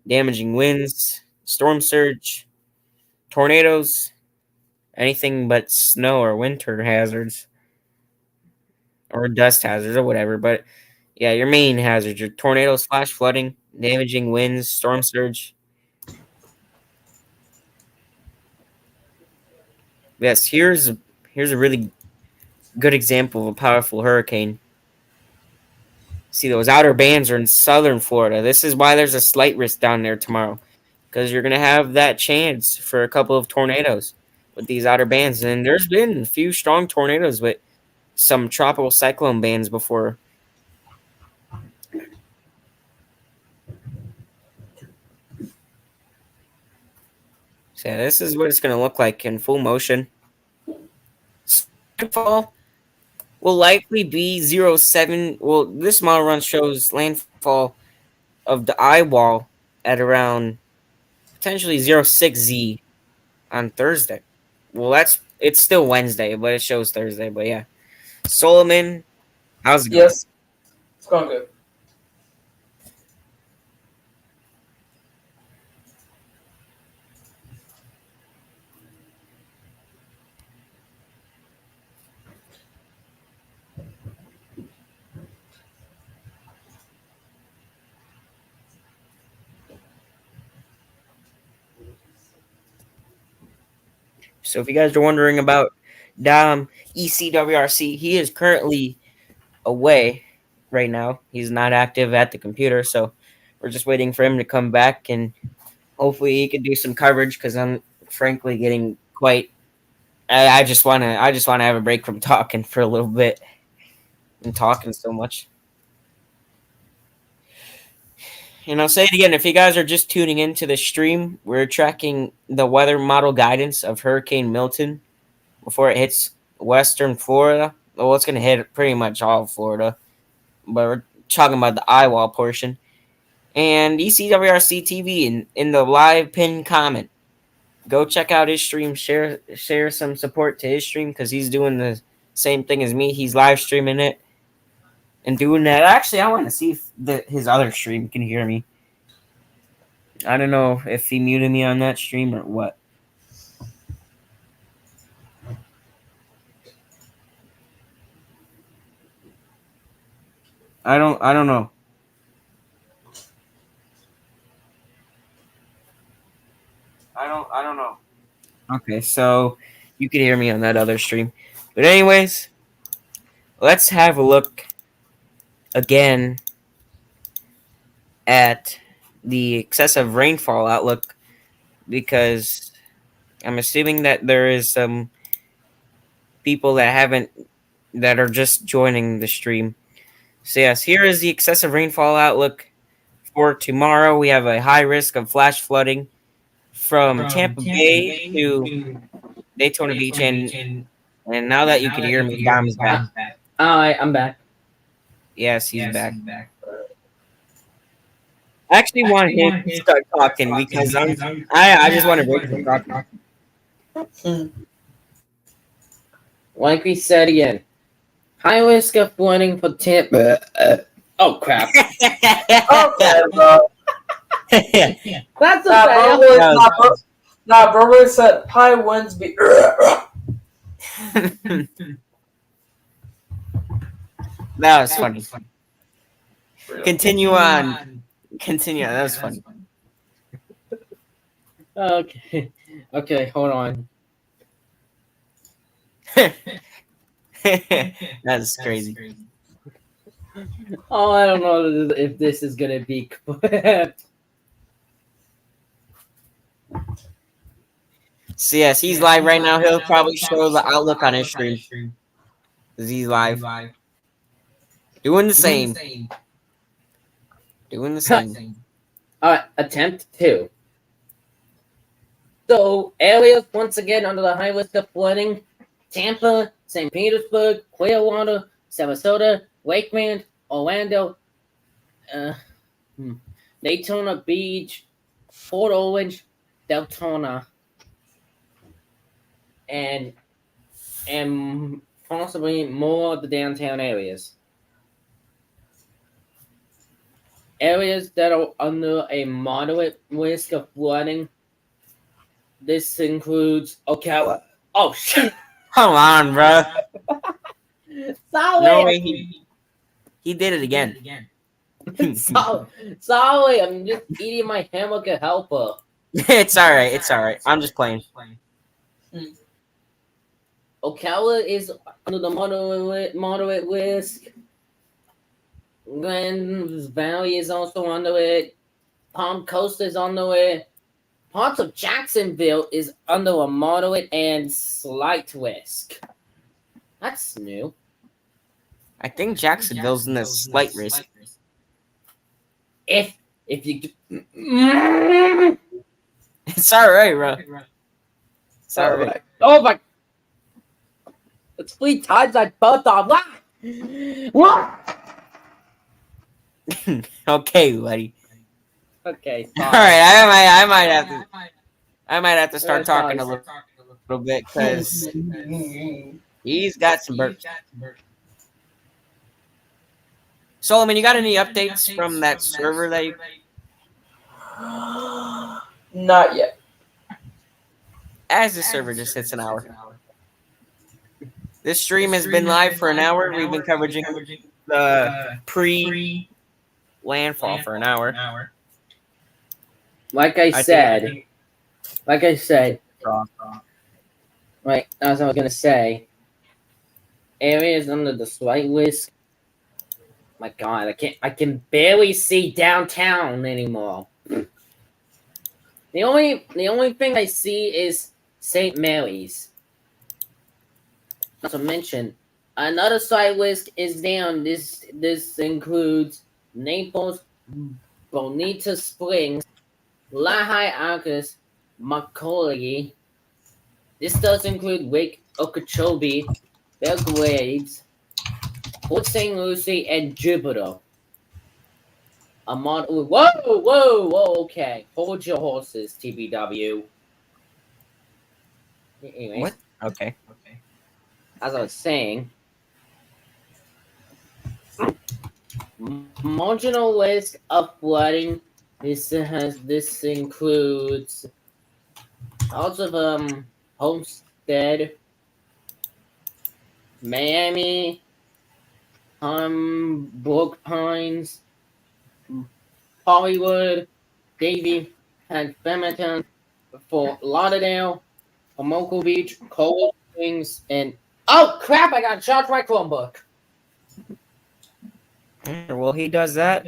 Speaker 3: damaging winds, storm surge, tornadoes, anything but snow or winter hazards. Or dust hazards or whatever, but yeah, your main hazards, your tornadoes, flash flooding, damaging winds, storm surge. Yes, here's a really good example of a powerful hurricane. See, those outer bands are in southern Florida. This is why there's a slight risk down there tomorrow, because you're going to have that chance for a couple of tornadoes with these outer bands. And there's been a few strong tornadoes with some tropical cyclone bands before. So yeah, this is what it's going to look like in full motion. Landfall will likely be 0.7. Well, this model run shows landfall of the eye wall at around potentially 0.6 Z on Thursday. Well, it's still Wednesday, but it shows Thursday. But yeah, Solomon, how's it going?
Speaker 6: Yes, it's going good.
Speaker 3: So if you guys are wondering about ECWRC, he is currently away right now. He's not active at the computer, so we're just waiting for him to come back, and hopefully he can do some coverage because I'm frankly getting quite. I just want to have a break from talking for a little bit and talking so much. And I'll say it again, if you guys are just tuning into the stream, we're tracking the weather model guidance of Hurricane Milton before it hits western Florida. Well, it's going to hit pretty much all of Florida, but we're talking about the eyewall portion. And ECWRC TV in the live pinned comment. Go check out his stream. Share some support to his stream because he's doing the same thing as me. He's live streaming it and doing that. Actually, I want to see if his other stream can hear me. I don't know if he muted me on that stream or what. I don't know. I don't know. Okay, so you can hear me on that other stream. But anyways, let's have a look again at the excessive rainfall outlook because I'm assuming that there is some people that are just joining the stream. So yes, here is the excessive rainfall outlook for tomorrow. We have a high risk of flash flooding from Tampa Bay to Daytona Beach, and now that you can hear me, Dom is back.
Speaker 4: Alright, I'm back.
Speaker 3: Yes, he's back. I actually want him to start talking because I just want to break from talking.
Speaker 4: Like we said again, high risk of flooding for Tampa. Oh crap!
Speaker 6: Okay, bro.
Speaker 4: That's
Speaker 6: Nah, bro, said high winds be.
Speaker 3: That was funny. Continue on. That was funny.
Speaker 4: Okay, hold on.
Speaker 3: That's crazy.
Speaker 4: Oh, I don't know if this is gonna be.
Speaker 3: So yes, he's live right now. He'll probably show the outlook on his stream. He's live. Doing the same.
Speaker 4: Alright, attempt 2. So, areas once again under the high risk of flooding: Tampa, St. Petersburg, Clearwater, Sarasota, Lakeland, Orlando, Daytona Beach, Port Orange, Deltona, and possibly more of the downtown areas. Areas that are under a moderate risk of flooding. This includes Ocala. Oh shit!
Speaker 3: Come on, bro.
Speaker 4: Sorry.
Speaker 3: No way he did it again.
Speaker 4: Sorry, I'm just eating my hamburger helper.
Speaker 3: It's all right. I'm just playing.
Speaker 4: Ocala is under the moderate risk. Grand Valley is also under it. Palm Coast is under it. Parts of Jacksonville is under a moderate and slight risk. That's new.
Speaker 3: I think Jacksonville's in a slight risk.
Speaker 4: If you
Speaker 3: It's all right, bro. It's all right.
Speaker 4: Oh my! It's 3 times I bumped on what?
Speaker 3: Okay, buddy.
Speaker 4: Okay.
Speaker 3: All right, I might have to start talking a little bit because he's got some burps. Solomon, you got any updates from that server that you?
Speaker 6: Not yet.
Speaker 3: As the server just hits an hour. This stream has been live for an hour. We've been covering the pre-landfall for an hour.
Speaker 4: Like I said, Right, as I was gonna say, areas under the slight risk. My God, I can barely see downtown anymore. The only thing I see is St. Mary's. Not to mention, another slight risk is down. This includes Naples, Bonita Springs, Lehigh Acres, Macaulay. This does include Wake Okeechobee, Belgrade, Port St. Lucie, and Jupiter. Whoa, okay. Hold your horses, TBW. Anyways,
Speaker 3: What? Okay.
Speaker 4: as I was saying, marginal risk of flooding. This includes lots of Homestead, Miami, Brook Pines, Hollywood, Davie, and Flemington, Fort Lauderdale, Homolka Beach, Cold Springs, and oh crap! I got shot by Chromebook.
Speaker 3: Well, he does that.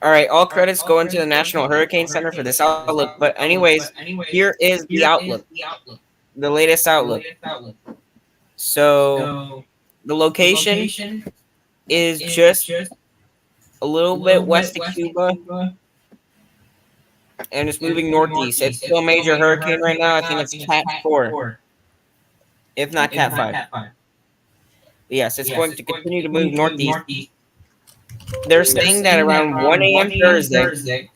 Speaker 3: All right, all credits go into the National Hurricane Center for this outlook. But anyways, here is the outlook, the latest outlook. So the location is just a little bit west of Cuba, and it's moving northeast. It's still a major hurricane right now. I think it's Cat 4, if not Cat 5. Yes, it's going to continue to move northeast. They're saying that around 1 a.m. Thursday,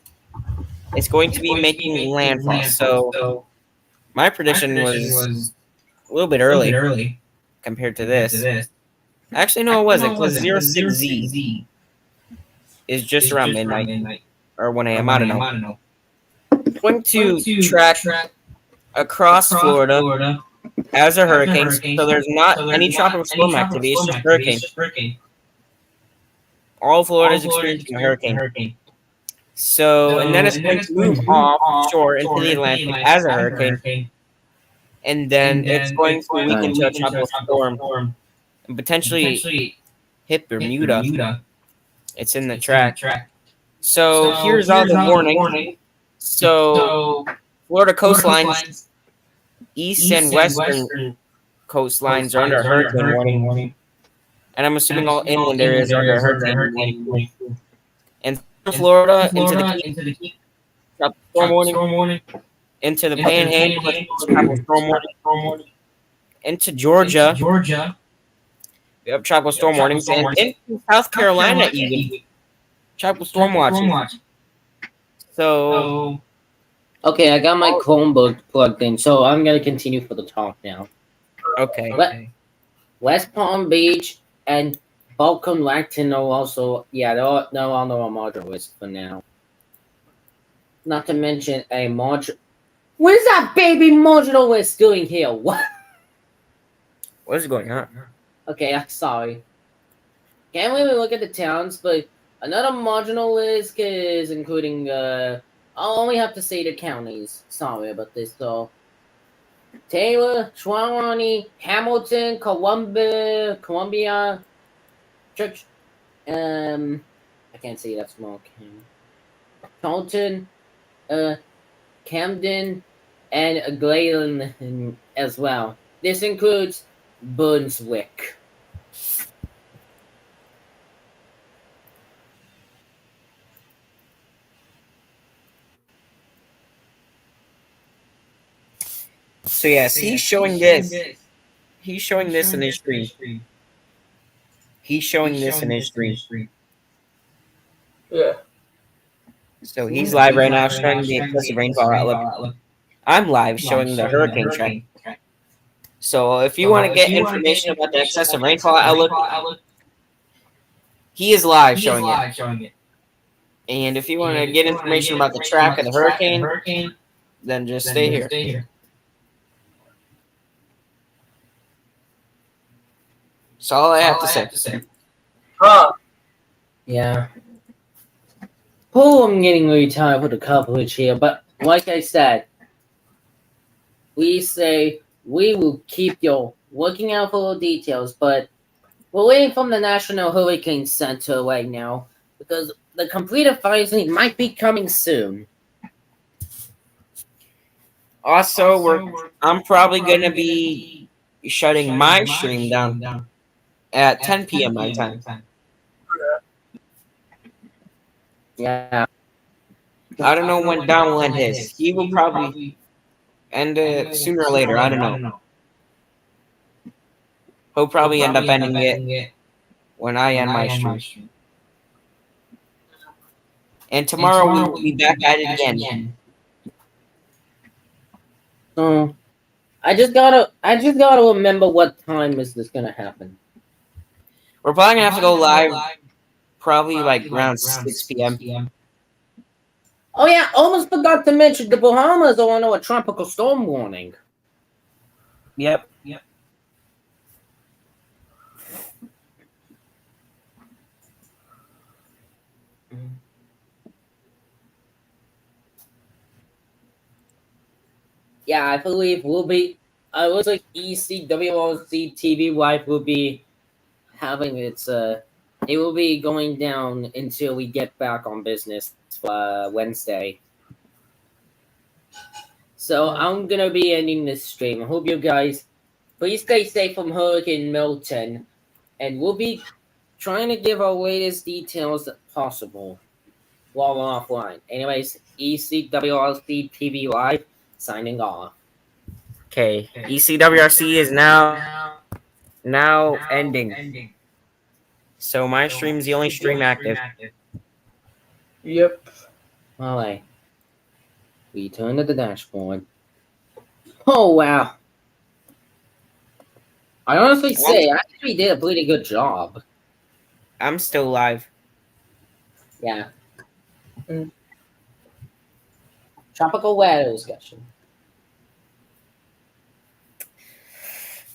Speaker 3: it's going to be making landfall. So my prediction was a little bit early compared to this. Actually, no, it wasn't. Because 06Z is just around midnight or 1 a.m. I don't know. It's going to track across Florida as a hurricane. So there's not any tropical storm activity. It's just hurricane. All Florida is experiencing a hurricane. So, and then it's going to move offshore into the Atlantic as a hurricane. And then it's going to weaken to a tropical storm and potentially hit Bermuda. It's in the track. So here's all the warning. So Florida coastlines, east and western coastlines are under hurricane warning. And I'm assuming all inland areas are under hurricane warning. And Florida into the Keys, tropical storm warning. Into the Panhandle, tropical storm warning. Into Georgia, we have tropical storm warnings. And into South Carolina, even tropical storm watches. So,
Speaker 4: okay, I got my Chromebook plugged in, so I'm gonna continue for the talk now.
Speaker 3: Okay.
Speaker 4: West Palm Beach and Balkan Latino also, yeah, they're all on the marginal risk for now. Not to mention a marginal. What is that baby marginal risk doing here? What
Speaker 3: is going on?
Speaker 4: Okay, I'm sorry. Can't really look at the towns, but another marginal risk is including, I'll only have to say the counties. Sorry about this, though. Taylor, Suwannee, Hamilton, Columbia, Church, I can't say that small county. Charlton, Camden, and Glayland as well. This includes Brunswick.
Speaker 3: So yes, he's showing this. He's showing this in his screen. He's showing this in his screen.
Speaker 6: Yeah.
Speaker 3: So he's live right now showing the excessive rainfall outlook. I'm live showing the hurricane track. So if you want to get information about the excessive rainfall outlook, he is live showing it. And if you want to get information about the track of the hurricane, then just stay here. That's all I have to say.
Speaker 4: Yeah. Oh, I'm getting really tired with the coverage here, but like I said, we say we will keep you looking out for the details, but we're waiting from the National Hurricane Center right now because the completed finding might be coming soon.
Speaker 3: Also, I'm probably gonna be shutting my stream down at 10 p.m. my time.
Speaker 4: Yeah.
Speaker 3: I don't know when Don will end his. He will probably end it sooner or later. I don't know. He'll probably end up ending it when I end my stream. And tomorrow we will be back at it again.
Speaker 4: So I just gotta remember what time is this gonna happen.
Speaker 3: We're probably gonna have to go live probably like around 6 p.m.
Speaker 4: Oh yeah, almost forgot to mention the Bahamas are under a tropical storm warning.
Speaker 3: Yep.
Speaker 4: Yeah, I believe we'll be. I looks like ECWLC TV Live will be having its. It will be going down until we get back on business Wednesday. So I'm gonna be ending this stream. I hope you guys please stay safe from Hurricane Milton, and we'll be trying to give our latest details possible while we're offline. Anyways, ECWLC TV Live signing off.
Speaker 3: Okay. ECWRC is now ending. So my stream's the only stream active.
Speaker 6: Yep.
Speaker 4: Alright. Return to the dashboard. Oh wow. I honestly say I think we did a pretty good job.
Speaker 3: I'm still live.
Speaker 4: Yeah. Tropical weather discussion.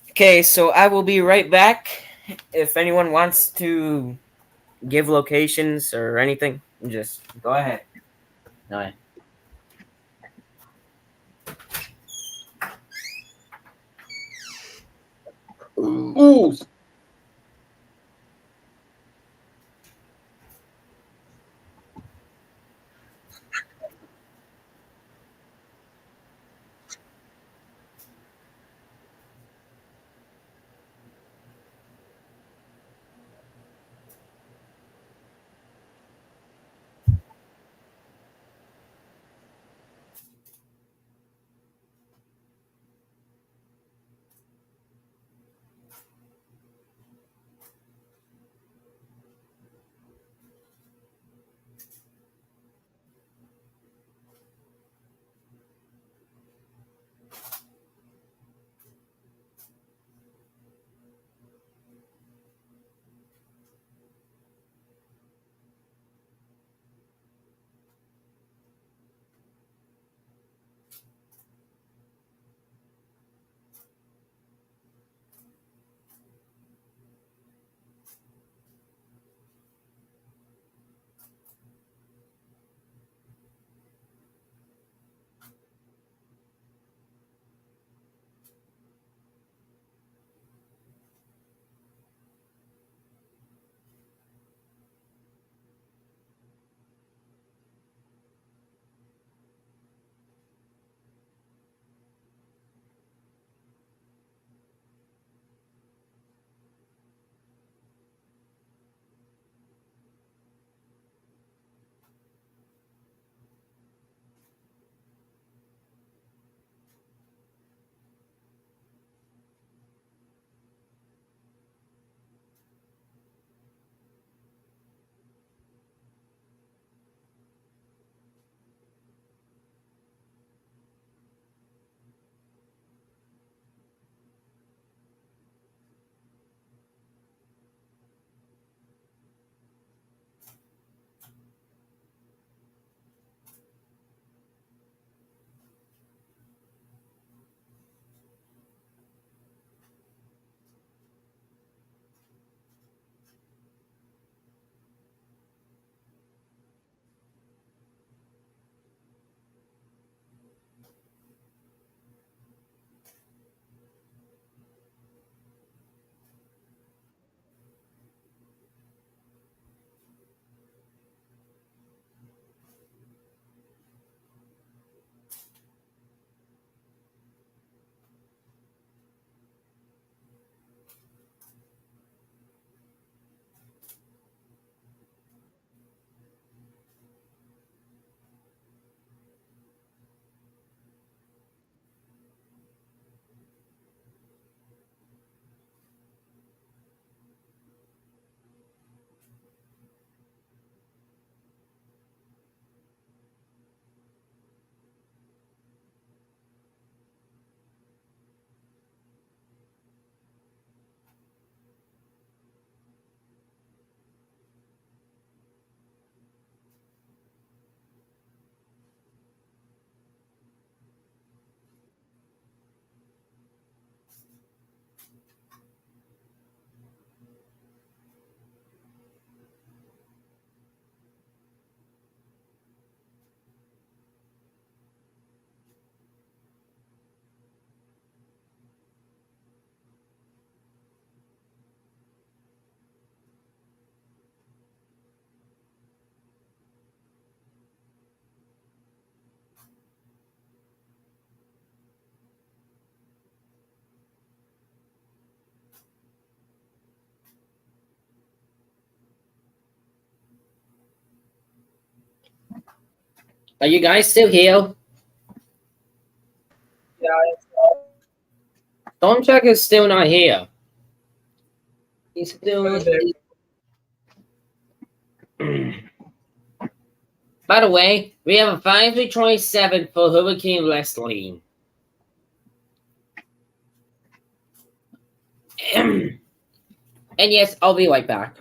Speaker 3: Okay, so I will be right back. If anyone wants to give locations or anything, just go ahead.
Speaker 4: Alright. Ooh. Are you guys still here?
Speaker 6: Yeah,
Speaker 4: Storm Check is still not here. He's still. By the way, we have a 5327 for Hurricane Leslie. And yes, I'll be right back.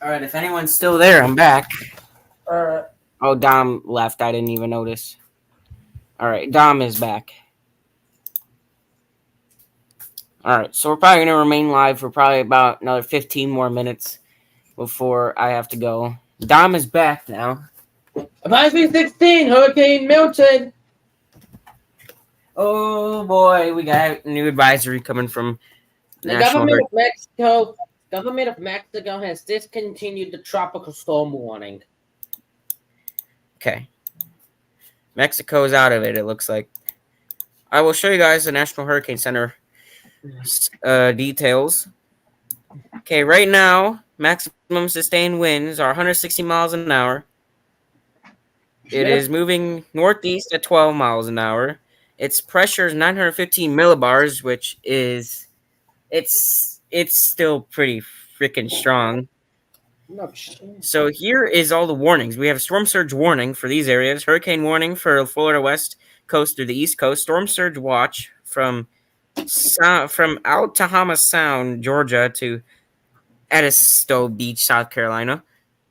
Speaker 3: All right, if anyone's still there, I'm back.
Speaker 6: all right.
Speaker 3: Oh, Dom left. I didn't even notice. All right, Dom is back. All right, so we're probably going to remain live for probably about another 15 more minutes before I have to go. Dom is back now.
Speaker 4: Advisory 16, Hurricane Milton.
Speaker 3: Oh, boy, we got a new advisory coming from
Speaker 4: The
Speaker 3: National
Speaker 4: government of Mexico has discontinued the tropical storm warning.
Speaker 3: Okay. Mexico's out of it, it looks like. I will show you guys the National Hurricane Center details. Okay, right now, maximum sustained winds are 160 miles an hour. It is moving northeast at 12 miles an hour. Its pressure is 915 millibars, which is it's still pretty freaking strong. So here is all the warnings. We have storm surge warning for these areas, hurricane warning for Florida west coast to the east coast, storm surge watch from Altahama Sound, Georgia to Edisto Beach, South Carolina.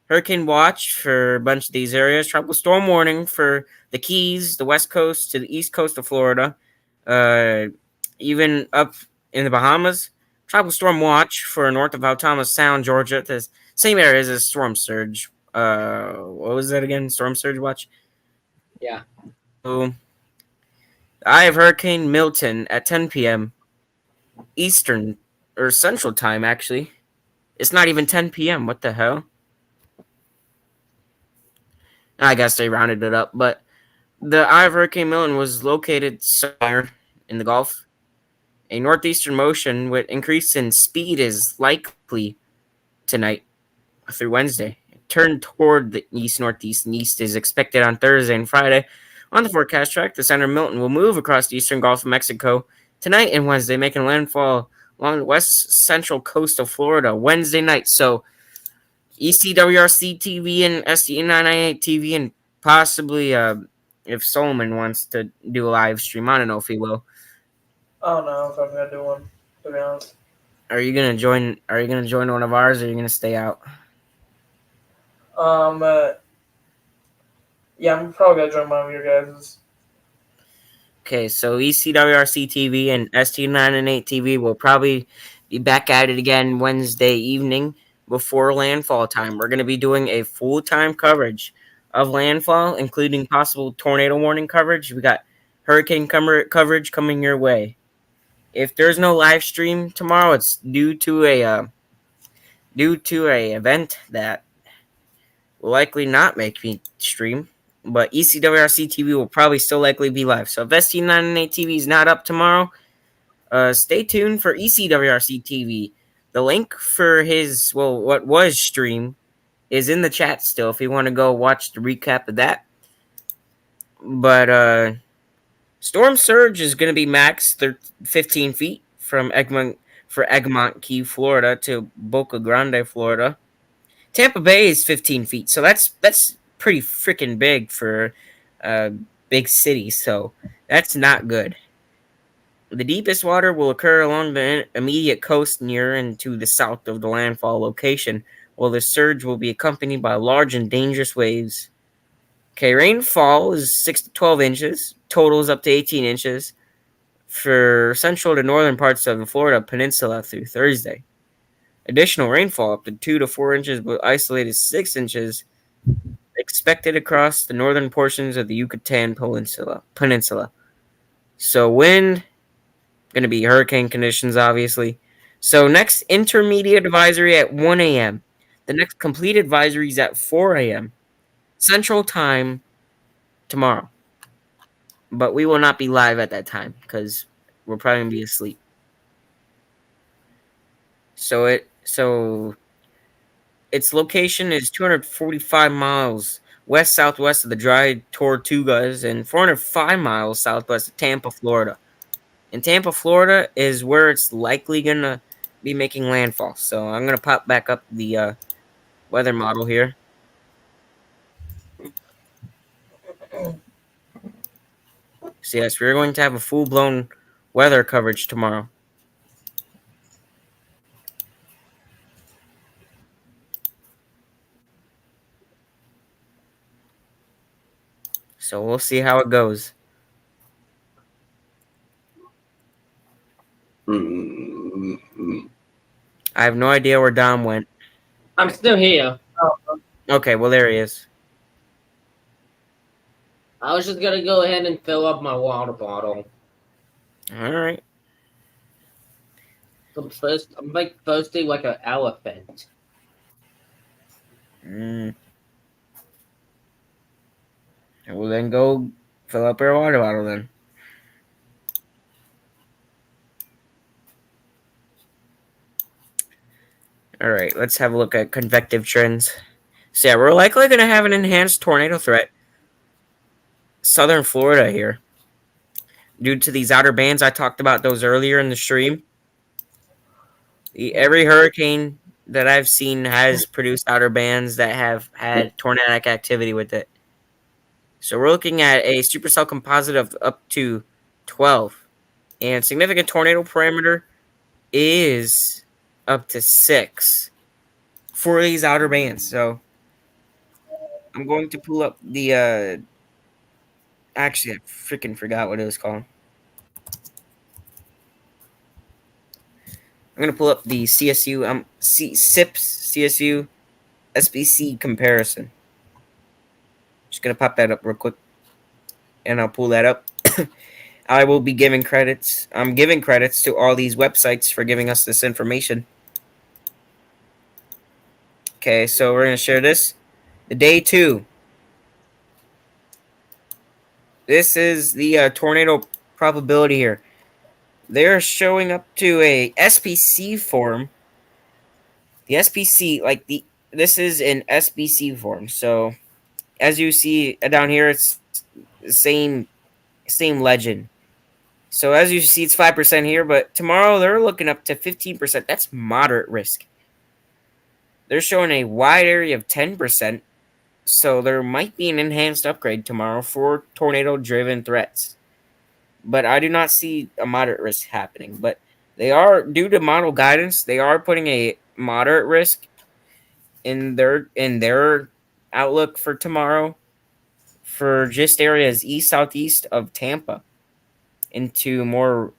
Speaker 3: Hurricane watch for a bunch of these areas. Tropical storm warning for the Keys, the west coast to the east coast of Florida, even up in the Bahamas. Tropical storm watch for north of Altama Sound, Georgia. The same areas as storm surge. What was that again? Storm surge watch.
Speaker 4: Yeah.
Speaker 3: So, I have Hurricane Milton at 10 p.m. Eastern or Central Time. Actually, it's not even 10 p.m. What the hell? I guess they rounded it up, but the eye of Hurricane Milton was located somewhere in the Gulf. A northeastern motion with increase in speed is likely tonight through Wednesday. It turned toward the east, northeast, and east is expected on Thursday and Friday. On the forecast track, the center of Milton will move across the eastern Gulf of Mexico tonight and Wednesday, making landfall along the west central coast of Florida Wednesday night. So ECWRC TV and ST998 TV and possibly if Solomon wants to do a live stream, I don't know if he will.
Speaker 6: I don't know if I'm gonna do one, to be honest.
Speaker 3: Are you gonna join one of ours, or are you gonna stay out?
Speaker 6: Yeah, I'm probably gonna join one of your guys'.
Speaker 3: Okay, so ECWRC TV and ST998 TV will probably be back at it again Wednesday evening before landfall time. We're gonna be doing a full-time coverage of landfall, including possible tornado warning coverage. We got hurricane coverage coming your way. If there's no live stream tomorrow, it's due to a event that will likely not make me stream. But ECWRC TV will probably still likely be live. So if ST998 TV is not up tomorrow, stay tuned for ECWRC TV. The link for what was stream is in the chat still if you want to go watch the recap of that. But storm surge is going to be max 15 feet from Egmont Key, Florida to Boca Grande, Florida. Tampa Bay is 15 feet, so that's pretty freaking big for a big city, so that's not good. The deepest water will occur along the immediate coast near and to the south of the landfall location, while the surge will be accompanied by large and dangerous waves. Okay, rainfall is 6 to 12 inches, totals up to 18 inches for central to northern parts of the Florida peninsula through Thursday. Additional rainfall up to 2 to 4 inches, but isolated 6 inches expected across the northern portions of the Yucatan Peninsula. So wind, going to be hurricane conditions, obviously. So next intermediate advisory at 1 a.m. The next complete advisory is at 4 a.m. Central Time tomorrow. But we will not be live at that time because we're probably going to be asleep. So its location is 245 miles west-southwest of the dry Tortugas and 405 miles southwest of Tampa, Florida. And Tampa, Florida is where it's likely going to be making landfall. So I'm going to pop back up the weather model here. So yes, we're going to have a full-blown weather coverage tomorrow. So we'll see how it goes. I have no idea where Dom went.
Speaker 4: I'm still here.
Speaker 3: Okay, well, there he is.
Speaker 4: I was just gonna go ahead and fill up my water bottle.
Speaker 3: All right.
Speaker 4: I'm like thirsty like an elephant.
Speaker 3: Well, then go fill up your water bottle then. All right, let's have a look at convective trends. So yeah, we're likely going to have an enhanced tornado threat. Southern Florida here. Due to these outer bands, I talked about those earlier in the stream. Every hurricane that I've seen has produced outer bands that have had tornadic activity with it. So we're looking at a supercell composite of up to 12. And significant tornado parameter is up to 6 for these outer bands. So I'm going to pull up the actually I freaking forgot what it was called. I'm gonna pull up the CSU SIPS CSU SBC comparison. Just gonna pop that up real quick, and I'll pull that up. I will be giving credits. I'm giving credits to all these websites for giving us this information. Okay, so we're gonna share this. The day 2. This is the tornado probability here. They're showing up to a SPC form. The SPC, this is an SBC form. So, as you see down here, it's the same legend. So, as you see, it's 5% here, but tomorrow they're looking up to 15%. That's moderate risk. They're showing a wide area of 10%. So, there might be an enhanced upgrade tomorrow for tornado-driven threats. But I do not see a moderate risk happening. But they are, due to model guidance, they are putting a moderate risk in their outlook for tomorrow for just areas east southeast of Tampa into more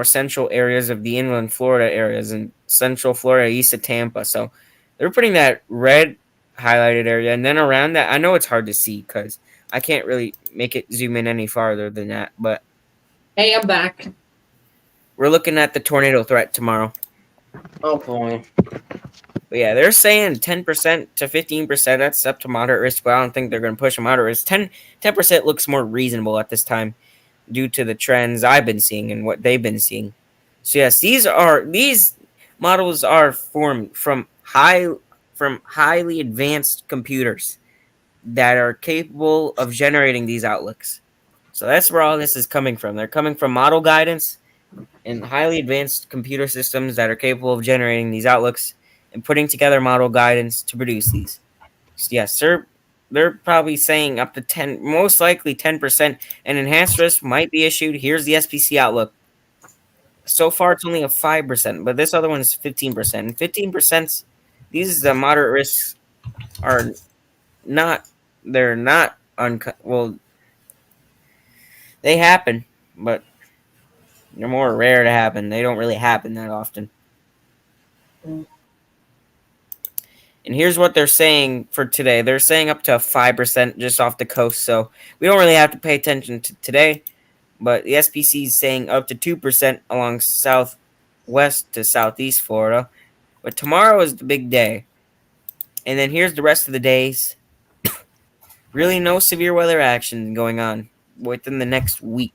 Speaker 3: central areas of the inland Florida areas and central Florida east of Tampa. So they're putting that red highlighted area, and then around that, I know it's hard to see because I can't really make it zoom in any farther than that, but
Speaker 4: Hey, I'm back.
Speaker 3: we're looking at the tornado threat tomorrow.
Speaker 4: Oh boy.
Speaker 3: But yeah, they're saying 10% to 15%. That's up to moderate risk, but I don't think they're going to push a moderate risk. 10% looks more reasonable at this time due to the trends I've been seeing and what they've been seeing. So yes, these models are formed from highly advanced computers that are capable of generating these outlooks. So that's where all this is coming from. They're coming from model guidance and highly advanced computer systems that are capable of generating these outlooks and putting together model guidance to produce these. So yes, they're probably saying up to 10, most likely 10%, and enhanced risk might be issued. Here's the SPC outlook. So far, it's only a 5%, but this other one is 15%. And 15%, these the moderate risks are not. They're not well. They happen, but they're more rare to happen. They don't really happen that often. And here's what they're saying for today. They're saying up to 5% just off the coast, so we don't really have to pay attention to today. But the SPC is saying up to 2% along southwest to southeast Florida. But tomorrow is the big day. And then here's the rest of the days. Really no severe weather action going on within the next week.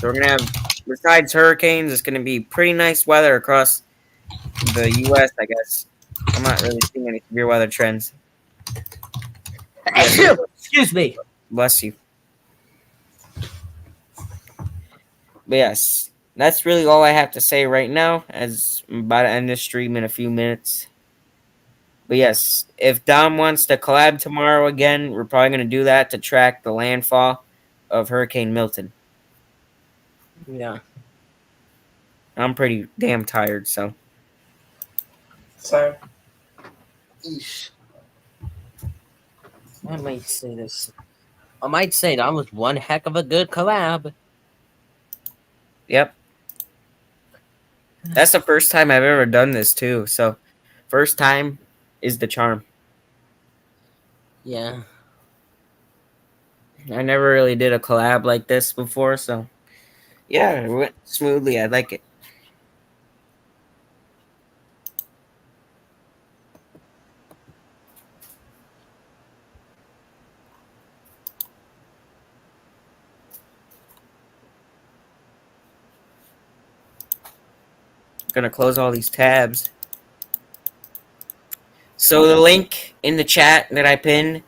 Speaker 3: So we're going to have, besides hurricanes, it's going to be pretty nice weather across the U.S., I guess. I'm not really seeing any severe weather trends.
Speaker 4: Excuse me.
Speaker 3: Bless you. But yes, that's really all I have to say right now, as I'm about to end this stream in a few minutes. But yes, if Dom wants to collab tomorrow again, we're probably going to do that to track the landfall of Hurricane Milton.
Speaker 4: Yeah.
Speaker 3: I'm pretty damn tired, so.
Speaker 6: So,
Speaker 4: Eesh. I might say this. I might say that was one heck of a good collab.
Speaker 3: Yep. That's the first time I've ever done this, too. So, first time is the charm.
Speaker 4: Yeah.
Speaker 3: I never really did a collab like this before, so. Yeah, it went smoothly. I like it. Gonna close all these tabs. So the link in the chat that I pinned,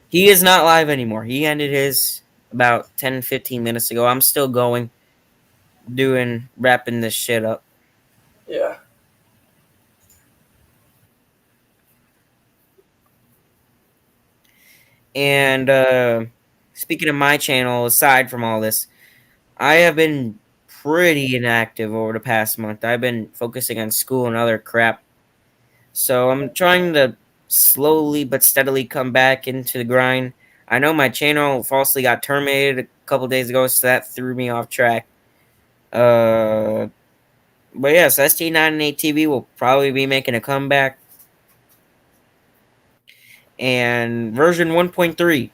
Speaker 3: he is not live anymore. He ended his about 10, 15 minutes ago. I'm still going, wrapping this shit up.
Speaker 6: Yeah.
Speaker 3: And speaking of my channel, aside from all this, I have been pretty inactive over the past month. I've been focusing on school and other crap. So I'm trying to slowly but steadily come back into the grind. I know my channel falsely got terminated a couple days ago, so that threw me off track. But yes, ST998 TV will probably be making a comeback. And version 1.3,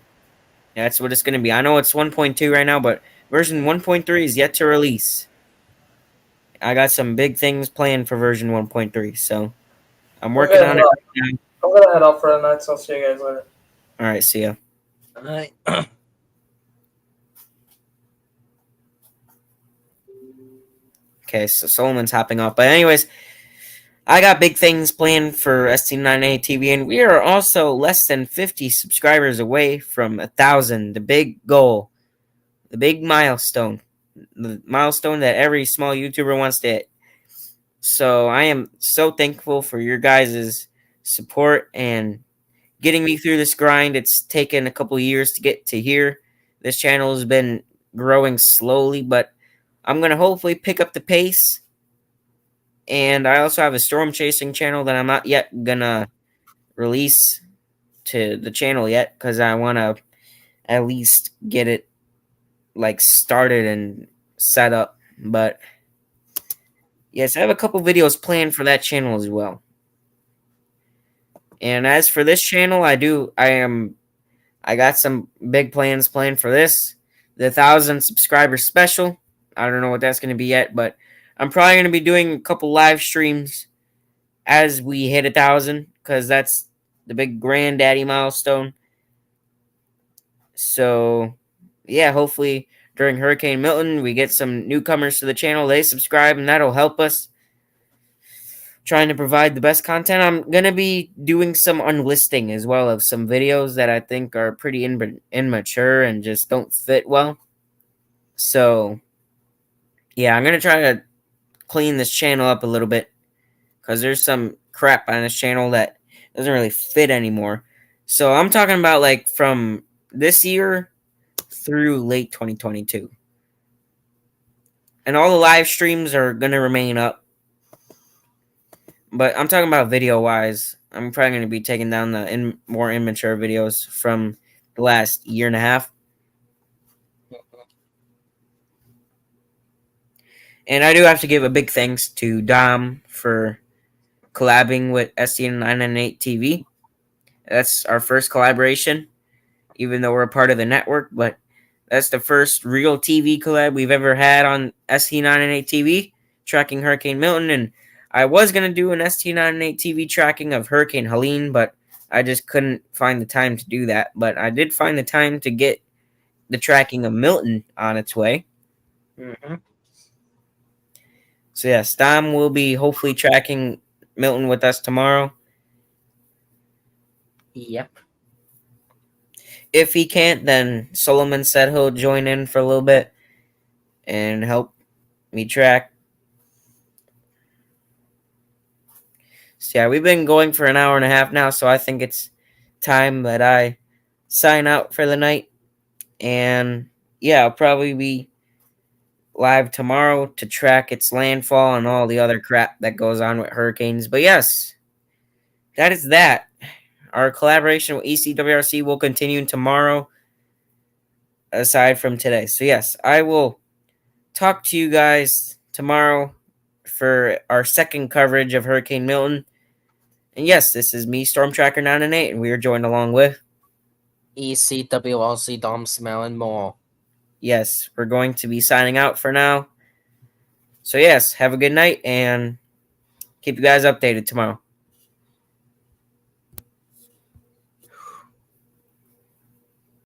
Speaker 3: that's what it's going to be. I know it's 1.2 right now, but version 1.3 is yet to release. I got some big things planned for version 1.3, so I'm working on it right now.
Speaker 6: I'm gonna head out for the night, so I'll see you guys later.
Speaker 3: All right, see ya.
Speaker 5: All right.
Speaker 3: Okay, so Solomon's hopping off. But anyways, I got big things planned for ST998 TV, and we are also less than 50 subscribers away from 1,000, the big goal, the big milestone, the milestone that every small YouTuber wants to hit. So I am so thankful for your guys' support and getting me through this grind. It's taken a couple years to get to here. This channel has been growing slowly, but I'm going to hopefully pick up the pace. And I also have a storm chasing channel that I'm not yet going to release to the channel yet, because I want to at least get it like started and set up. But yes, I have a couple videos planned for that channel as well. And as for this channel, I got some big plans planned for this. The 1,000 subscriber special. I don't know what that's going to be yet, but I'm probably going to be doing a couple live streams as we hit 1,000, because that's the big granddaddy milestone. So, yeah, hopefully during Hurricane Milton, we get some newcomers to the channel. They subscribe, and that'll help us trying to provide the best content. I'm going to be doing some unlisting as well of some videos that I think are pretty immature and just don't fit well. So, yeah, I'm going to try to clean this channel up a little bit, because there's some crap on this channel that doesn't really fit anymore. So I'm talking about like from this year through late 2022. And all the live streams are going to remain up. But I'm talking about video-wise. I'm probably going to be taking down the more immature videos from the last year and a half. And I do have to give a big thanks to Dom for collabing with ST998 TV. That's our first collaboration, even though we're a part of the network. But that's the first real TV collab we've ever had on ST998 TV, tracking Hurricane Milton. And I was going to do an ST998 TV tracking of Hurricane Helene, but I just couldn't find the time to do that. But I did find the time to get the tracking of Milton on its way.
Speaker 5: Mm-hmm.
Speaker 3: So yes, Dom will be hopefully tracking Milton with us tomorrow.
Speaker 5: Yep.
Speaker 3: If he can't, then Solomon said he'll join in for a little bit and help me track. So yeah, we've been going for an hour and a half now, so I think it's time that I sign out for the night. And yeah, I'll probably be live tomorrow to track its landfall and all the other crap that goes on with hurricanes. But yes, that is that. Our collaboration with WRC will continue tomorrow, aside from today. So yes, I will talk to you guys tomorrow for our second coverage of Hurricane Milton. And yes, this is me, Storm Tracker 998, and we are joined along with
Speaker 5: ECWLC Dom Smell and more.
Speaker 3: Yes, we're going to be signing out for now. So yes, have a good night and keep you guys updated tomorrow.